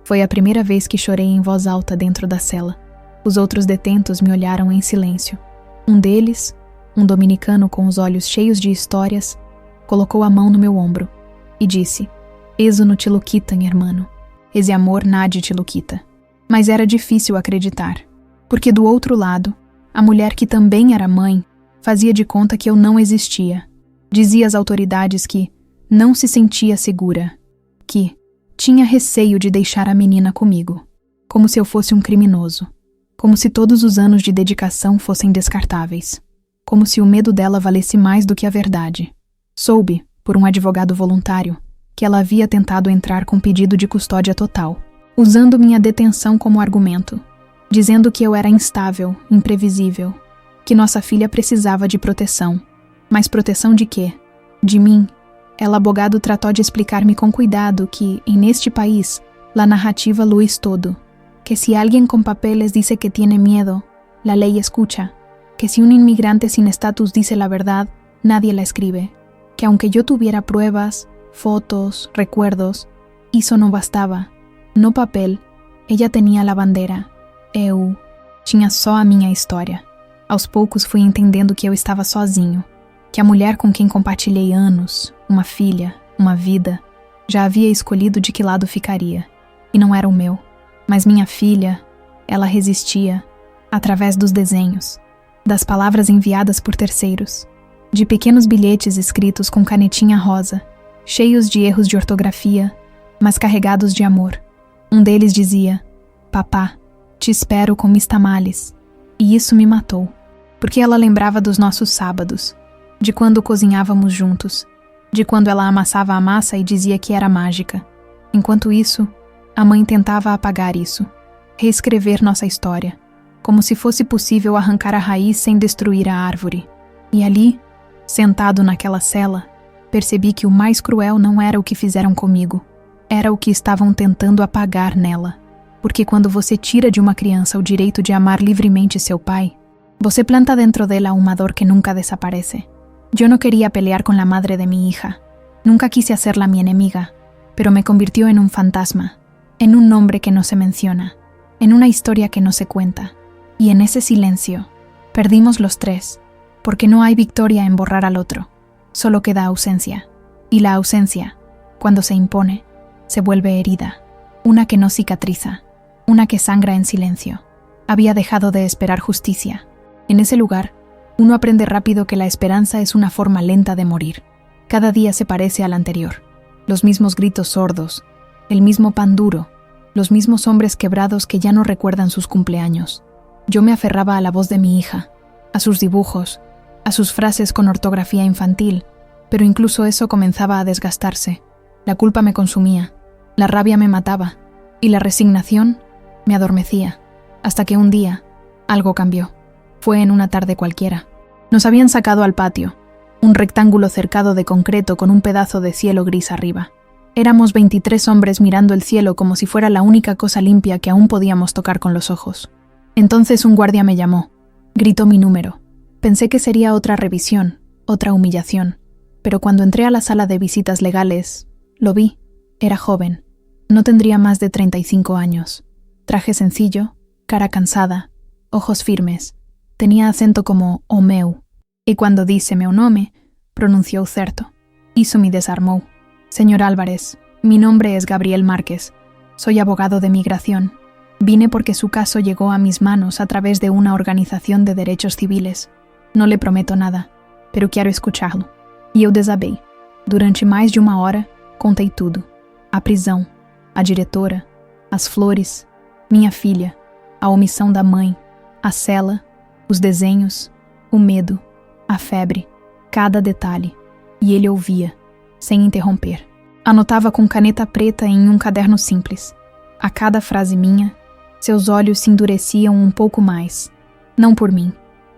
Foi a primeira vez que chorei em voz alta dentro da cela. Os outros detentos me olharam em silêncio. Um deles, um dominicano com os olhos cheios de histórias, colocou a mão no meu ombro e disse: "Eso no te lo quitan, hermano. Esse amor nadie te lo quita." Mas era difícil acreditar, porque do outro lado, a mulher que também era mãe fazia de conta que eu não existia. Dizia às autoridades que não se sentia segura, que tinha receio de deixar a menina comigo, como se eu fosse um criminoso, como se todos os anos de dedicação fossem descartáveis, como se o medo dela valesse mais do que a verdade. Soube, por um advogado voluntário, que ela havia tentado entrar com pedido de custódia total, usando minha detenção como argumento, dizendo que eu era instável, imprevisível, que nossa filha precisava de proteção. Mas proteção de quê? De mim. El abogado tratou de explicar-me com cuidado que, neste país, la narrativa lo es todo, que si alguien con papeles dice que tiene miedo, la ley escucha, que si un inmigrante sin estatus dice la verdad, nadie la escribe, que aunque yo tuviera pruebas, fotos, recuerdos, isso no bastava. No papel, ella tenía la bandera. Eu tinha só a minha história. Aos poucos fui entendendo que eu estava sozinho, que a mulher com quem compartilhei anos, uma filha, uma vida, já havia escolhido de que lado ficaria. E não era o meu. Mas minha filha, ela resistia, através dos desenhos, das palavras enviadas por terceiros, de pequenos bilhetes escritos com canetinha rosa, cheios de erros de ortografia, mas carregados de amor. Um deles dizia: "Papá, te espero com mis tamales." E isso me matou, porque ela lembrava dos nossos sábados, de quando cozinhávamos juntos, de quando ela amassava a massa e dizia que era mágica. Enquanto isso, a mãe tentava apagar isso, reescrever nossa história, como se fosse possível arrancar a raiz sem destruir a árvore. E ali, sentado naquela cela, percebi que o mais cruel não era o que fizeram comigo, era o que estavam tentando apagar nela. Porque quando você tira de uma criança o direito de amar livremente seu pai, você planta dentro dela uma dor que nunca desaparece. Yo no quería pelear con la madre de mi hija. Nunca quise hacerla mi enemiga, pero me convirtió en un fantasma, en un nombre que no se menciona, en una historia que no se cuenta. Y en ese silencio, perdimos los tres, porque no hay victoria en borrar al otro, solo queda ausencia. Y la ausencia, cuando se impone, se vuelve herida, una que no cicatriza, una que sangra en silencio. Había dejado de esperar justicia. En ese lugar, uno aprende rápido que la esperanza es una forma lenta de morir. Cada día se parece al anterior. Los mismos gritos sordos, el mismo pan duro, los mismos hombres quebrados que ya no recuerdan sus cumpleaños. Yo me aferraba a la voz de mi hija, a sus dibujos, a sus frases con ortografía infantil, pero incluso eso comenzaba a desgastarse. La culpa me consumía, la rabia me mataba, y la resignación me adormecía, hasta que un día algo cambió. Fue en una tarde cualquiera. Nos habían sacado al patio, un rectángulo cercado de concreto con un pedazo de cielo gris arriba. Éramos 23 hombres mirando el cielo como si fuera la única cosa limpia que aún podíamos tocar con los ojos. Entonces un guardia me llamó, gritó mi número. Pensé que sería otra revisión, otra humillación, pero cuando entré a la sala de visitas legales, lo vi. Era joven. No tendría más de 35 años. Traje sencillo, cara cansada, ojos firmes. Tenía acento como o meu, y cuando disse meu nome, pronunció certo. Isso me desarmó. Señor Álvarez, mi nombre es Gabriel Márquez. Soy abogado de migración. Vine porque su caso llegó a mis manos a través de una organización de derechos civiles. No le prometo nada, pero quiero escucharlo. E eu desabei. Durante mais de uma hora, contei tudo. A prisão, a diretora, as flores, minha filha, a omissão da mãe, a cela, os desenhos, o medo, a febre, cada detalhe. E ele ouvia, sem interromper. Anotava com caneta preta em um caderno simples. A cada frase minha, seus olhos se endureciam um pouco mais. Não por mim,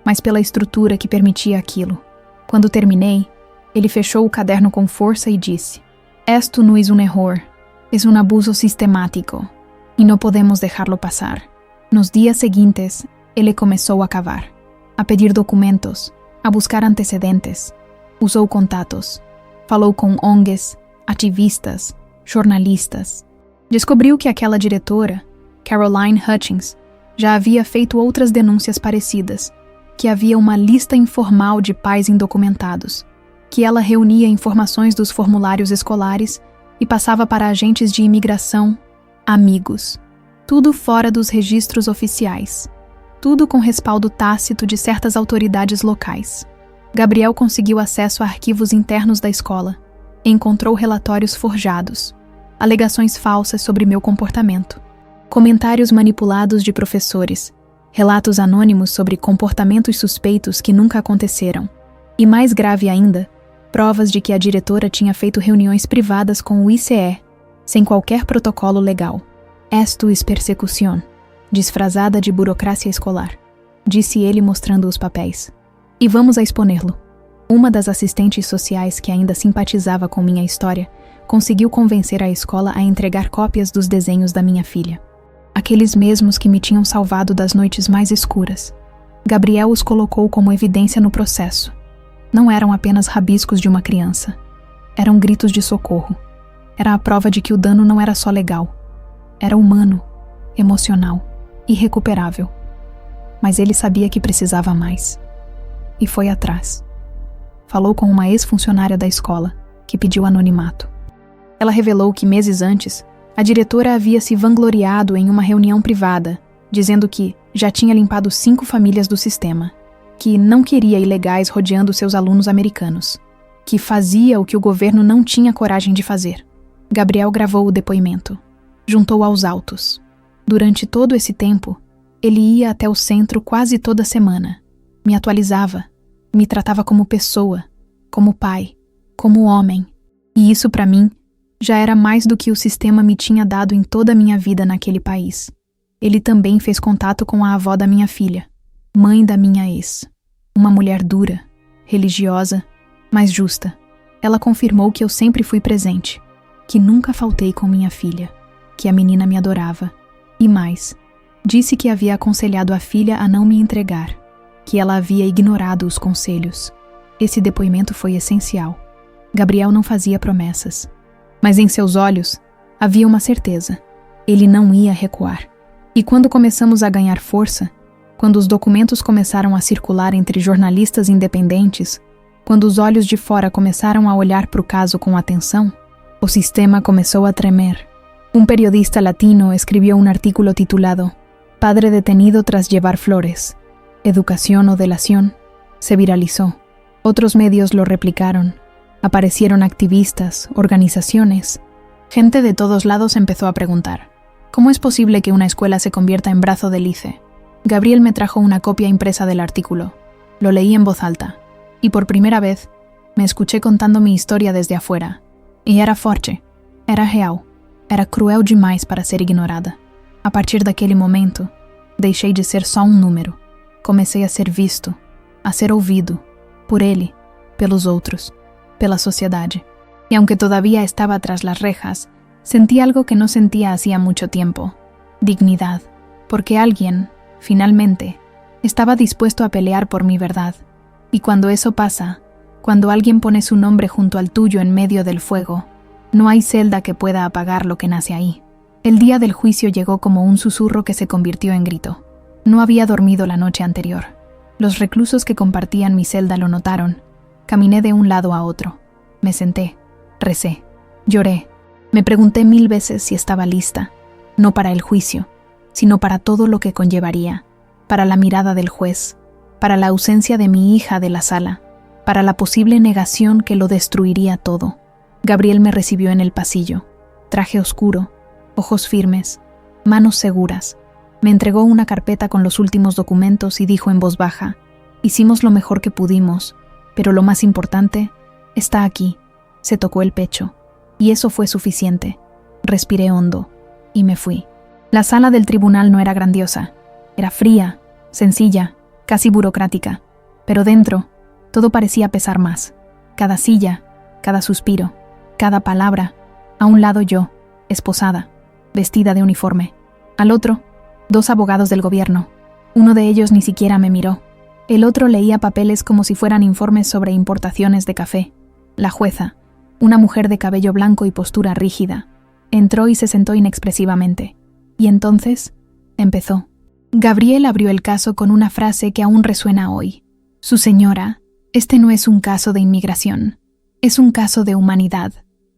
mas pela estrutura que permitia aquilo. Quando terminei, ele fechou o caderno com força e disse: "Esto no es un error, es un abuso sistemático, y no podemos dejarlo pasar." Nos dias seguintes, ele começou a cavar, a pedir documentos, a buscar antecedentes. Usou contatos, falou com ONGs, ativistas, jornalistas. Descobriu que aquela diretora, Caroline Hutchins, já havia feito outras denúncias parecidas, que havia uma lista informal de pais indocumentados, que ela reunia informações dos formulários escolares e passava para agentes de imigração, amigos. Tudo fora dos registros oficiais. Tudo com respaldo tácito de certas autoridades locais. Gabriel conseguiu acesso a arquivos internos da escola e encontrou relatórios forjados, alegações falsas sobre meu comportamento, comentários manipulados de professores, relatos anônimos sobre comportamentos suspeitos que nunca aconteceram, e mais grave ainda, provas de que a diretora tinha feito reuniões privadas com o ICE, sem qualquer protocolo legal. Esto es persecución, disfrazada de burocracia escolar, disse ele mostrando os papéis. E vamos a exponer-lo. Uma das assistentes sociais que ainda simpatizava com minha história conseguiu convencer a escola a entregar cópias dos desenhos da minha filha. Aqueles mesmos que me tinham salvado das noites mais escuras. Gabriel os colocou como evidência no processo. Não eram apenas rabiscos de uma criança. Eram gritos de socorro. Era a prova de que o dano não era só legal. Era humano, emocional, irrecuperável. Mas ele sabia que precisava mais. E foi atrás. Falou com uma ex-funcionária da escola, que pediu anonimato. Ela revelou que meses antes, a diretora havia se vangloriado em uma reunião privada, dizendo que já tinha limpado 5 famílias do sistema, que não queria ilegais rodeando seus alunos americanos, que fazia o que o governo não tinha coragem de fazer. Gabriel gravou o depoimento. Juntou aos autos. Durante todo esse tempo, ele ia até o centro quase toda semana. Me atualizava. Me tratava como pessoa, como pai, como homem. E isso, para mim, já era mais do que o sistema me tinha dado em toda a minha vida naquele país. Ele também fez contato com a avó da minha filha, mãe da minha ex. Uma mulher dura, religiosa, mas justa. Ela confirmou que eu sempre fui presente, que nunca faltei com minha filha, que a menina me adorava. E mais, disse que havia aconselhado a filha a não me entregar, que ela havia ignorado os conselhos. Esse depoimento foi essencial. Gabriel não fazia promessas, mas em seus olhos havia uma certeza. Ele não ia recuar. E quando começamos a ganhar força, quando os documentos começaram a circular entre jornalistas independentes, quando os olhos de fora começaram a olhar para o caso com atenção, o sistema começou a tremer. Un periodista latino escribió un artículo titulado «Padre detenido tras llevar flores. Educación o delación». Se viralizó. Otros medios lo replicaron. Aparecieron activistas, organizaciones. Gente de todos lados empezó a preguntar, ¿cómo es posible que una escuela se convierta en brazo del ICE? Gabriel me trajo una copia impresa del artículo. Lo leí en voz alta. Y por primera vez, me escuché contando mi historia desde afuera. Y era forte. Era real. Era cruel demais para ser ignorada. A partir daquele momento, deixei de ser só um número. Comecei a ser visto, a ser ouvido, por ele, pelos outros, pela sociedade. Y aunque todavía estaba tras las rejas, sentí algo que no sentía hacía mucho tiempo. Dignidad. Porque alguien, finalmente, estaba dispuesto a pelear por mi verdad. Y cuando eso pasa, cuando alguien pone su nombre junto al tuyo en medio del fuego, no hay celda que pueda apagar lo que nace ahí. El día del juicio llegó como un susurro que se convirtió en grito. No había dormido la noche anterior. Los reclusos que compartían mi celda lo notaron. Caminé de un lado a otro. Me senté. Recé. Lloré. Me pregunté 1000 veces si estaba lista. No para el juicio, sino para todo lo que conllevaría. Para la mirada del juez. Para la ausencia de mi hija de la sala. Para la posible negación que lo destruiría todo. Gabriel me recibió en el pasillo. Traje oscuro, ojos firmes, manos seguras. Me entregó una carpeta con los últimos documentos y dijo en voz baja, «Hicimos lo mejor que pudimos, pero lo más importante está aquí». Se tocó el pecho, y eso fue suficiente. Respiré hondo, y me fui. La sala del tribunal no era grandiosa. Era fría, sencilla, casi burocrática. Pero dentro, todo parecía pesar más. Cada silla, cada suspiro, cada palabra. A un lado yo, esposada, vestida de uniforme. Al otro, 2 abogados del gobierno. Uno de ellos ni siquiera me miró. El otro leía papeles como si fueran informes sobre importaciones de café. La jueza, una mujer de cabello blanco y postura rígida, entró y se sentó inexpresivamente. Y entonces, empezó. Gabriel abrió el caso con una frase que aún resuena hoy. Su señora, este no es un caso de inmigración, es un caso de humanidad.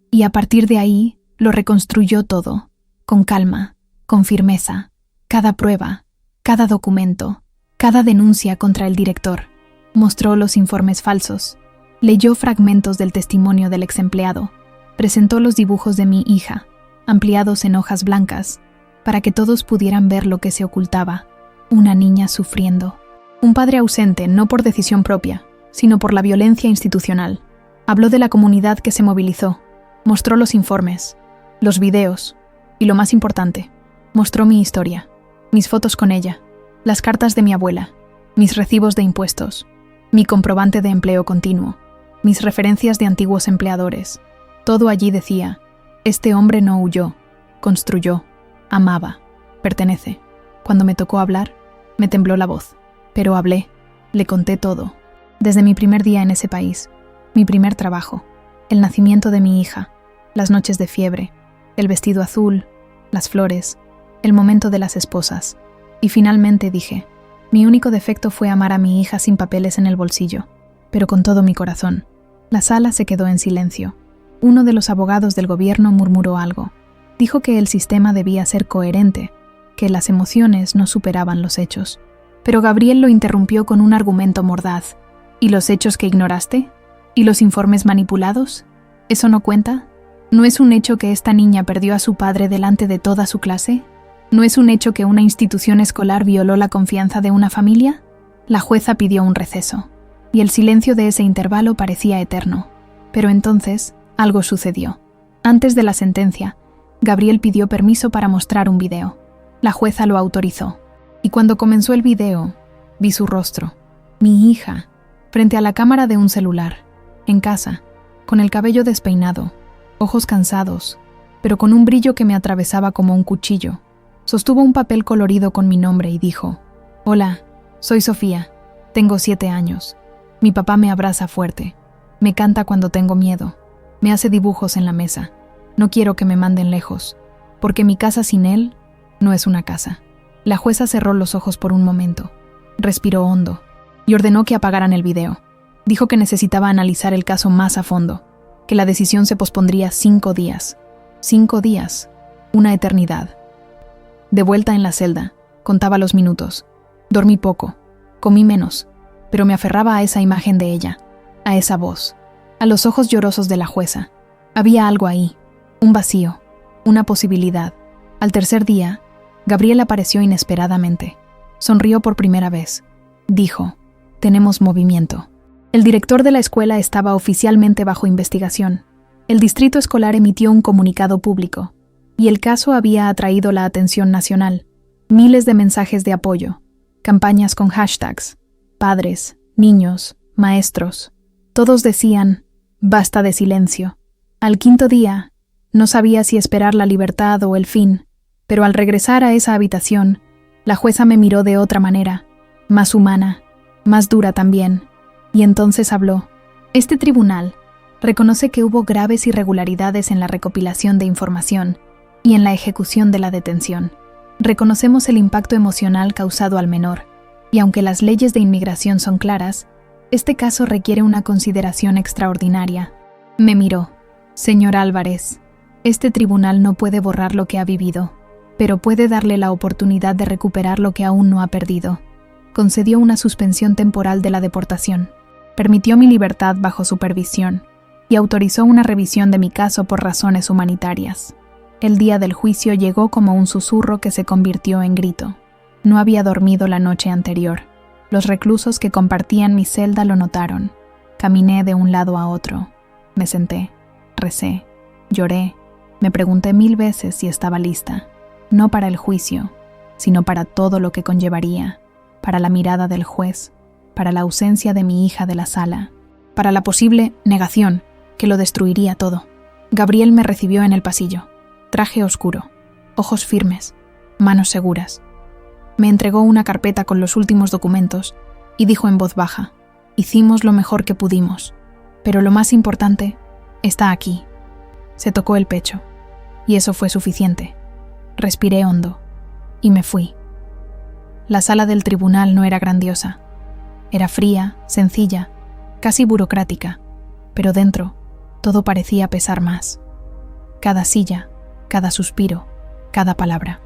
Y a partir de ahí, lo reconstruyó todo, con calma, con firmeza. Cada prueba, cada documento, cada denuncia contra el director. Mostró los informes falsos, leyó fragmentos del testimonio del exempleado, presentó los dibujos de mi hija, ampliados en hojas blancas, para que todos pudieran ver lo que se ocultaba, una niña sufriendo. Un padre ausente no por decisión propia, sino por la violencia institucional. Habló de la comunidad que se movilizó, mostró los informes, los videos y, lo más importante, mostró mi historia, mis fotos con ella, las cartas de mi abuela, mis recibos de impuestos, mi comprobante de empleo continuo, mis referencias de antiguos empleadores. Todo allí decía: este hombre no huyó, construyó, amaba, pertenece. Cuando me tocó hablar, me tembló la voz, pero hablé, le conté todo. Desde mi primer día en ese país, mi primer trabajo, el nacimiento de mi hija, las noches de fiebre, el vestido azul, las flores, el momento de las esposas. Y finalmente dije: mi único defecto fue amar a mi hija sin papeles en el bolsillo, pero con todo mi corazón. La sala se quedó en silencio. Uno de los abogados del gobierno murmuró algo. Dijo que el sistema debía ser coherente, que las emociones no superaban los hechos. Pero Gabriel lo interrumpió con un argumento mordaz. ¿Y los hechos que ignoraste? ¿Y los informes manipulados? ¿Eso no cuenta? ¿No es un hecho que esta niña perdió a su padre delante de toda su clase? ¿No es un hecho que una institución escolar violó la confianza de una familia? La jueza pidió un receso, y el silencio de ese intervalo parecía eterno. Pero entonces, algo sucedió. Antes de la sentencia, Gabriel pidió permiso para mostrar un video. La jueza lo autorizó, y cuando comenzó el video, vi su rostro, mi hija, frente a la cámara de un celular, en casa, con el cabello despeinado, ojos cansados, pero con un brillo que me atravesaba como un cuchillo. Sostuvo un papel colorido con mi nombre y dijo: hola, soy Sofía, tengo 7 años. Mi papá me abraza fuerte, me canta cuando tengo miedo, me hace dibujos en la mesa. No quiero que me manden lejos, porque mi casa sin él no es una casa. La jueza cerró los ojos por un momento, respiró hondo y ordenó que apagaran el video. Dijo que necesitaba analizar el caso más a fondo, que la decisión se pospondría 5 días. 5 días, una eternidad. De vuelta en la celda, contaba los minutos. Dormí poco, comí menos, pero me aferraba a esa imagen de ella, a esa voz, a los ojos llorosos de la jueza. Había algo ahí, un vacío, una posibilidad. Al tercer día, Gabriel apareció inesperadamente. Sonrió por primera vez. Dijo: tenemos movimiento. El director de la escuela estaba oficialmente bajo investigación. El distrito escolar emitió un comunicado público, y el caso había atraído la atención nacional. Miles de mensajes de apoyo, campañas con hashtags, padres, niños, maestros. Todos decían: basta de silencio. Al 5.º día, no sabía si esperar la libertad o el fin, pero al regresar a esa habitación, la jueza me miró de otra manera, más humana, más dura también, y entonces habló. Este tribunal reconoce que hubo graves irregularidades en la recopilación de información y en la ejecución de la detención. Reconocemos el impacto emocional causado al menor, y aunque las leyes de inmigración son claras, este caso requiere una consideración extraordinaria. Me miró. Señor Álvarez, este tribunal no puede borrar lo que ha vivido, pero puede darle la oportunidad de recuperar lo que aún no ha perdido. Concedió una suspensión temporal de la deportación, permitió mi libertad bajo supervisión y autorizó una revisión de mi caso por razones humanitarias. El día del juicio llegó como un susurro que se convirtió en grito. No había dormido la noche anterior. Los reclusos que compartían mi celda lo notaron. Caminé de un lado a otro. Me senté, recé, lloré. Me pregunté 1000 veces si estaba lista. No para el juicio, sino para todo lo que conllevaría. Para la mirada del juez, para la ausencia de mi hija de la sala, para la posible negación que lo destruiría todo. Gabriel me recibió en el pasillo. Traje oscuro, ojos firmes, manos seguras. Me entregó una carpeta con los últimos documentos y dijo en voz baja: hicimos lo mejor que pudimos, pero lo más importante está aquí. Se tocó el pecho, y eso fue suficiente. Respiré hondo, y me fui. La sala del tribunal no era grandiosa. Era fría, sencilla, casi burocrática, pero dentro todo parecía pesar más. Cada silla, cada suspiro, cada palabra.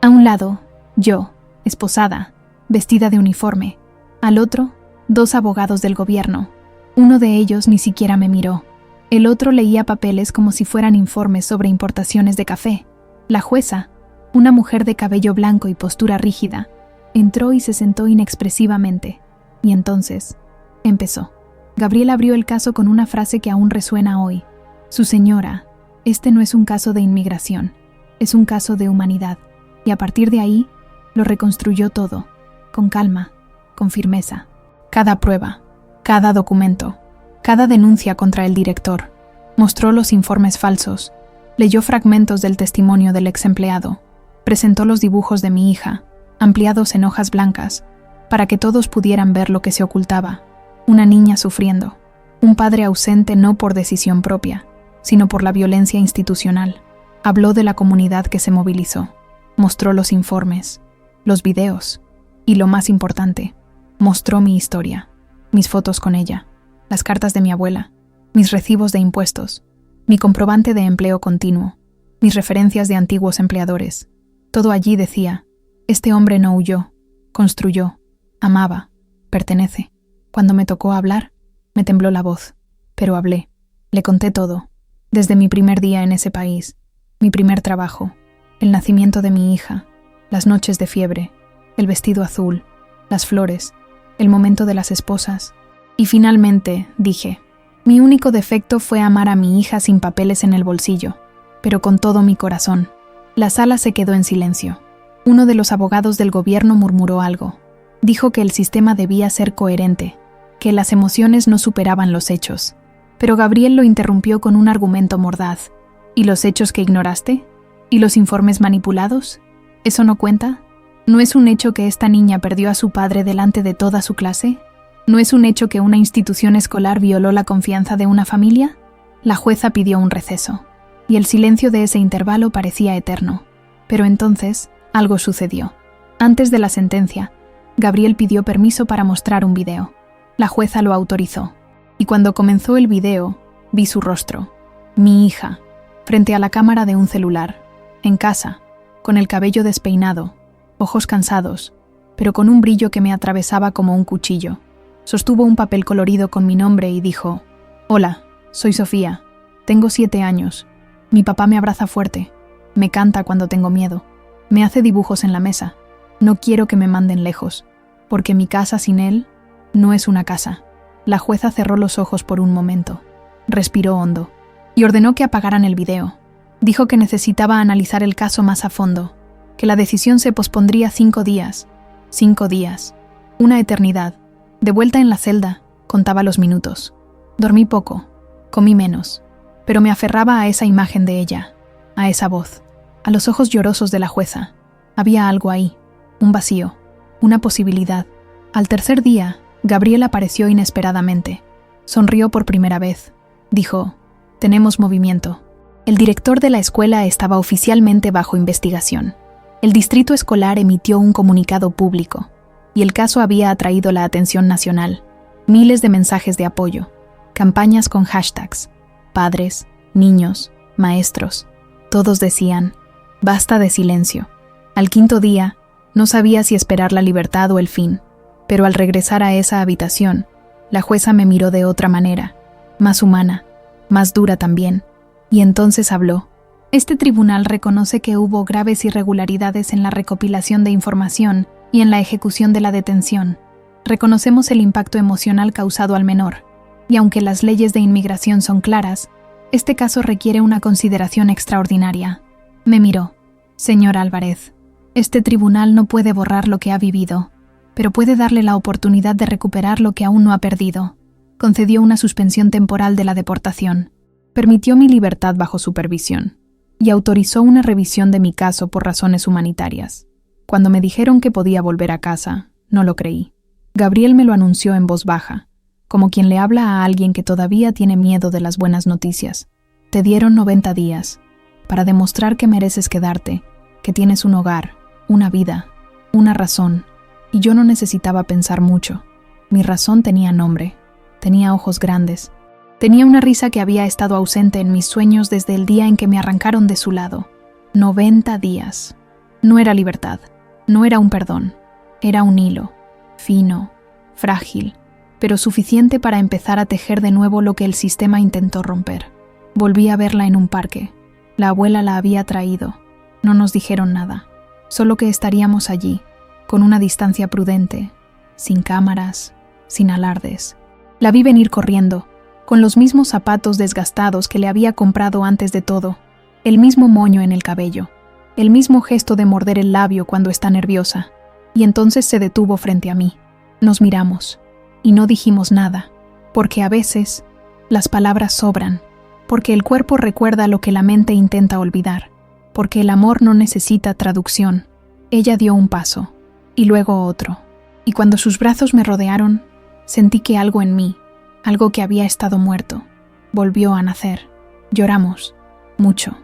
A un lado, yo, esposada, vestida de uniforme. Al otro, 2 abogados del gobierno. Uno de ellos ni siquiera me miró. El otro leía papeles como si fueran informes sobre importaciones de café. La jueza, una mujer de cabello blanco y postura rígida, entró y se sentó inexpresivamente. Y entonces, empezó. Gabriel abrió el caso con una frase que aún resuena hoy. Su señora, este no es un caso de inmigración, es un caso de humanidad. Y a partir de ahí, lo reconstruyó todo, con calma, con firmeza. Cada prueba, cada documento, cada denuncia contra el director. Mostró los informes falsos, leyó fragmentos del testimonio del ex empleado, presentó los dibujos de mi hija, ampliados en hojas blancas, para que todos pudieran ver lo que se ocultaba. Una niña sufriendo, un padre ausente no por decisión propia, sino por la violencia institucional. Habló de la comunidad que se movilizó, mostró los informes, los videos, y lo más importante, mostró mi historia, mis fotos con ella, las cartas de mi abuela, mis recibos de impuestos, mi comprobante de empleo continuo, mis referencias de antiguos empleadores. Todo allí decía, este hombre no huyó, construyó, amaba, pertenece. Cuando me tocó hablar, me tembló la voz, pero hablé, le conté todo, desde mi primer día en ese país, mi primer trabajo, el nacimiento de mi hija, las noches de fiebre, el vestido azul, las flores, el momento de las esposas. Y finalmente, dije, mi único defecto fue amar a mi hija sin papeles en el bolsillo, pero con todo mi corazón. La sala se quedó en silencio. Uno de los abogados del gobierno murmuró algo. Dijo que el sistema debía ser coherente, que las emociones no superaban los hechos. Pero Gabriel lo interrumpió con un argumento mordaz. ¿Y los hechos que ignoraste? ¿Y los informes manipulados? ¿Eso no cuenta? ¿No es un hecho que esta niña perdió a su padre delante de toda su clase? ¿No es un hecho que una institución escolar violó la confianza de una familia? La jueza pidió un receso, y el silencio de ese intervalo parecía eterno. Pero entonces, algo sucedió. Antes de la sentencia, Gabriel pidió permiso para mostrar un video. La jueza lo autorizó, y cuando comenzó el video, vi su rostro, mi hija, frente a la cámara de un celular, en casa, con el cabello despeinado, ojos cansados, pero con un brillo que me atravesaba como un cuchillo. Sostuvo un papel colorido con mi nombre y dijo, «Hola, soy Sofía, tengo 7 años. Mi papá me abraza fuerte, me canta cuando tengo miedo, me hace dibujos en la mesa. No quiero que me manden lejos, porque mi casa sin él no es una casa». La jueza cerró los ojos por un momento, respiró hondo y ordenó que apagaran el video. Dijo que necesitaba analizar el caso más a fondo, que la decisión se pospondría 5 días. 5 días, una eternidad. De vuelta en la celda, contaba los minutos. Dormí poco, comí menos, pero me aferraba a esa imagen de ella, a esa voz, a los ojos llorosos de la jueza. Había algo ahí, un vacío, una posibilidad. Al tercer día, Gabriel apareció inesperadamente. Sonrió por primera vez. Dijo, «Tenemos movimiento». El director de la escuela estaba oficialmente bajo investigación. El distrito escolar emitió un comunicado público, y el caso había atraído la atención nacional. Miles de mensajes de apoyo, campañas con hashtags, padres, niños, maestros. Todos decían, «Basta de silencio». Al 5.º día, no sabía si esperar la libertad o el fin, pero al regresar a esa habitación, la jueza me miró de otra manera, más humana, más dura también, y entonces habló. Este tribunal reconoce que hubo graves irregularidades en la recopilación de información y en la ejecución de la detención. Reconocemos el impacto emocional causado al menor, y aunque las leyes de inmigración son claras, este caso requiere una consideración extraordinaria. Me miró. «Señor Álvarez, este tribunal no puede borrar lo que ha vivido, pero puede darle la oportunidad de recuperar lo que aún no ha perdido». Concedió una suspensión temporal de la deportación, permitió mi libertad bajo supervisión y autorizó una revisión de mi caso por razones humanitarias. Cuando me dijeron que podía volver a casa, no lo creí. Gabriel me lo anunció en voz baja, como quien le habla a alguien que todavía tiene miedo de las buenas noticias. «Te dieron 90 días para demostrar que mereces quedarte, que tienes un hogar, una vida, una razón». Y yo no necesitaba pensar mucho. Mi razón tenía nombre, tenía ojos grandes, tenía una risa que había estado ausente en mis sueños desde el día en que me arrancaron de su lado. 90 días. No era libertad, no era un perdón, era un hilo, fino, frágil, pero suficiente para empezar a tejer de nuevo lo que el sistema intentó romper. Volví a verla en un parque. La abuela la había traído. No nos dijeron nada, solo que estaríamos allí, con una distancia prudente, sin cámaras, sin alardes. La vi venir corriendo, con los mismos zapatos desgastados que le había comprado antes de todo, el mismo moño en el cabello, el mismo gesto de morder el labio cuando está nerviosa, y entonces se detuvo frente a mí. Nos miramos, y no dijimos nada, porque a veces las palabras sobran, porque el cuerpo recuerda lo que la mente intenta olvidar, porque el amor no necesita traducción. Ella dio un paso, y luego otro, y cuando sus brazos me rodearon, sentí que algo en mí, algo que había estado muerto, volvió a nacer. Lloramos, mucho.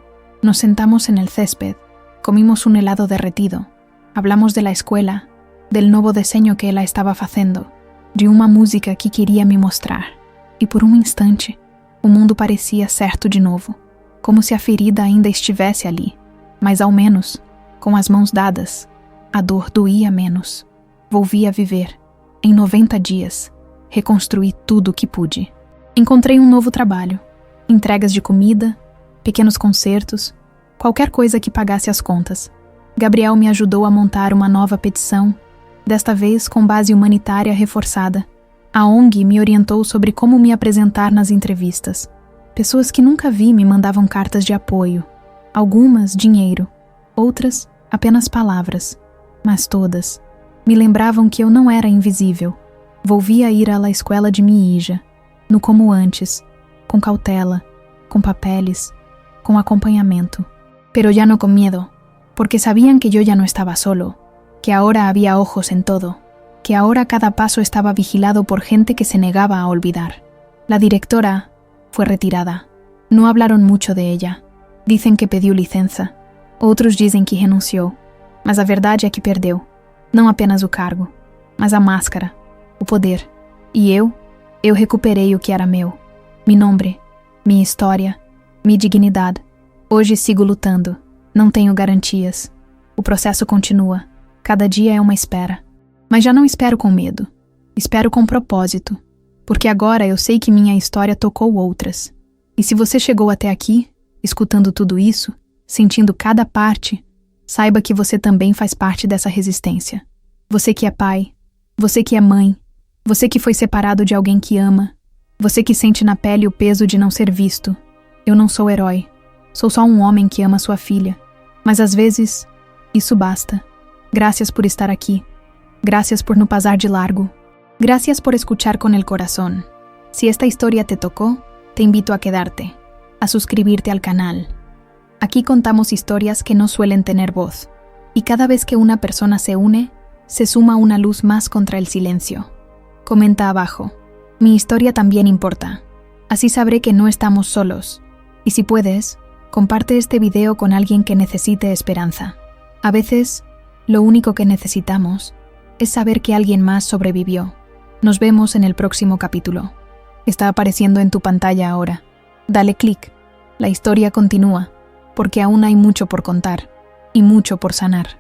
Nos sentamos en el césped, comimos un helado derretido, hablamos de la escuela, del novo desenho que ela estava fazendo, de uma música que queria me mostrar. E por um instante, o mundo parecia certo de novo, como se a ferida ainda estivesse ali, mas ao menos, com as mãos dadas, a dor doía menos. Volvi a viver. Em 90 dias, reconstruí tudo o que pude. Encontrei um novo trabalho, entregas de comida, pequenos concertos, qualquer coisa que pagasse as contas. Gabriel me ajudou a montar uma nova petição, desta vez com base humanitária reforçada. A ONG me orientou sobre como me apresentar nas entrevistas. Pessoas que nunca vi me mandavam cartas de apoio. Algumas, dinheiro. Outras, apenas palavras. Mas todas me lembravam que eu não era invisível. Volvi a ir à escola de minha hija, no como antes, com cautela, com papeles, com acompanhamento. Pero ya no con miedo, porque sabían que yo ya no estaba solo, que ahora había ojos en todo, que ahora cada paso estaba vigilado por gente que se negaba a olvidar. La directora fue retirada. No hablaron mucho de ella. Dicen que pediu licença. Outros dizem que renunciou. Mas a verdade é que perdeu. Não apenas o cargo, mas a máscara, o poder. E eu recuperei o que era meu. Mi nombre, minha história, minha dignidade. Hoje sigo lutando. Não tenho garantias. O processo continua. Cada dia é uma espera. Mas já não espero com medo. Espero com propósito. Porque agora eu sei que minha história tocou outras. E se você chegou até aqui, escutando tudo isso, sentindo cada parte, saiba que você também faz parte dessa resistência. Você que é pai, você que é mãe, você que foi separado de alguém que ama, você que sente na pele o peso de não ser visto. Eu não sou herói. Sou só um homem que ama sua filha. Mas às vezes, isso basta. Gracias por estar aqui. Gracias por no pasar de largo. Gracias por escuchar con el corazón. Si esta historia te tocó, te invito a quedarte, a suscribirte al canal. Aquí contamos historias que no suelen tener voz, y cada vez que una persona se une, se suma una luz más contra el silencio. Comenta abajo. Mi historia también importa. Así sabré que no estamos solos. Y si puedes, comparte este video con alguien que necesite esperanza. A veces, lo único que necesitamos es saber que alguien más sobrevivió. Nos vemos en el próximo capítulo. Está apareciendo en tu pantalla ahora. Dale clic. La historia continúa, porque aún hay mucho por contar y mucho por sanar.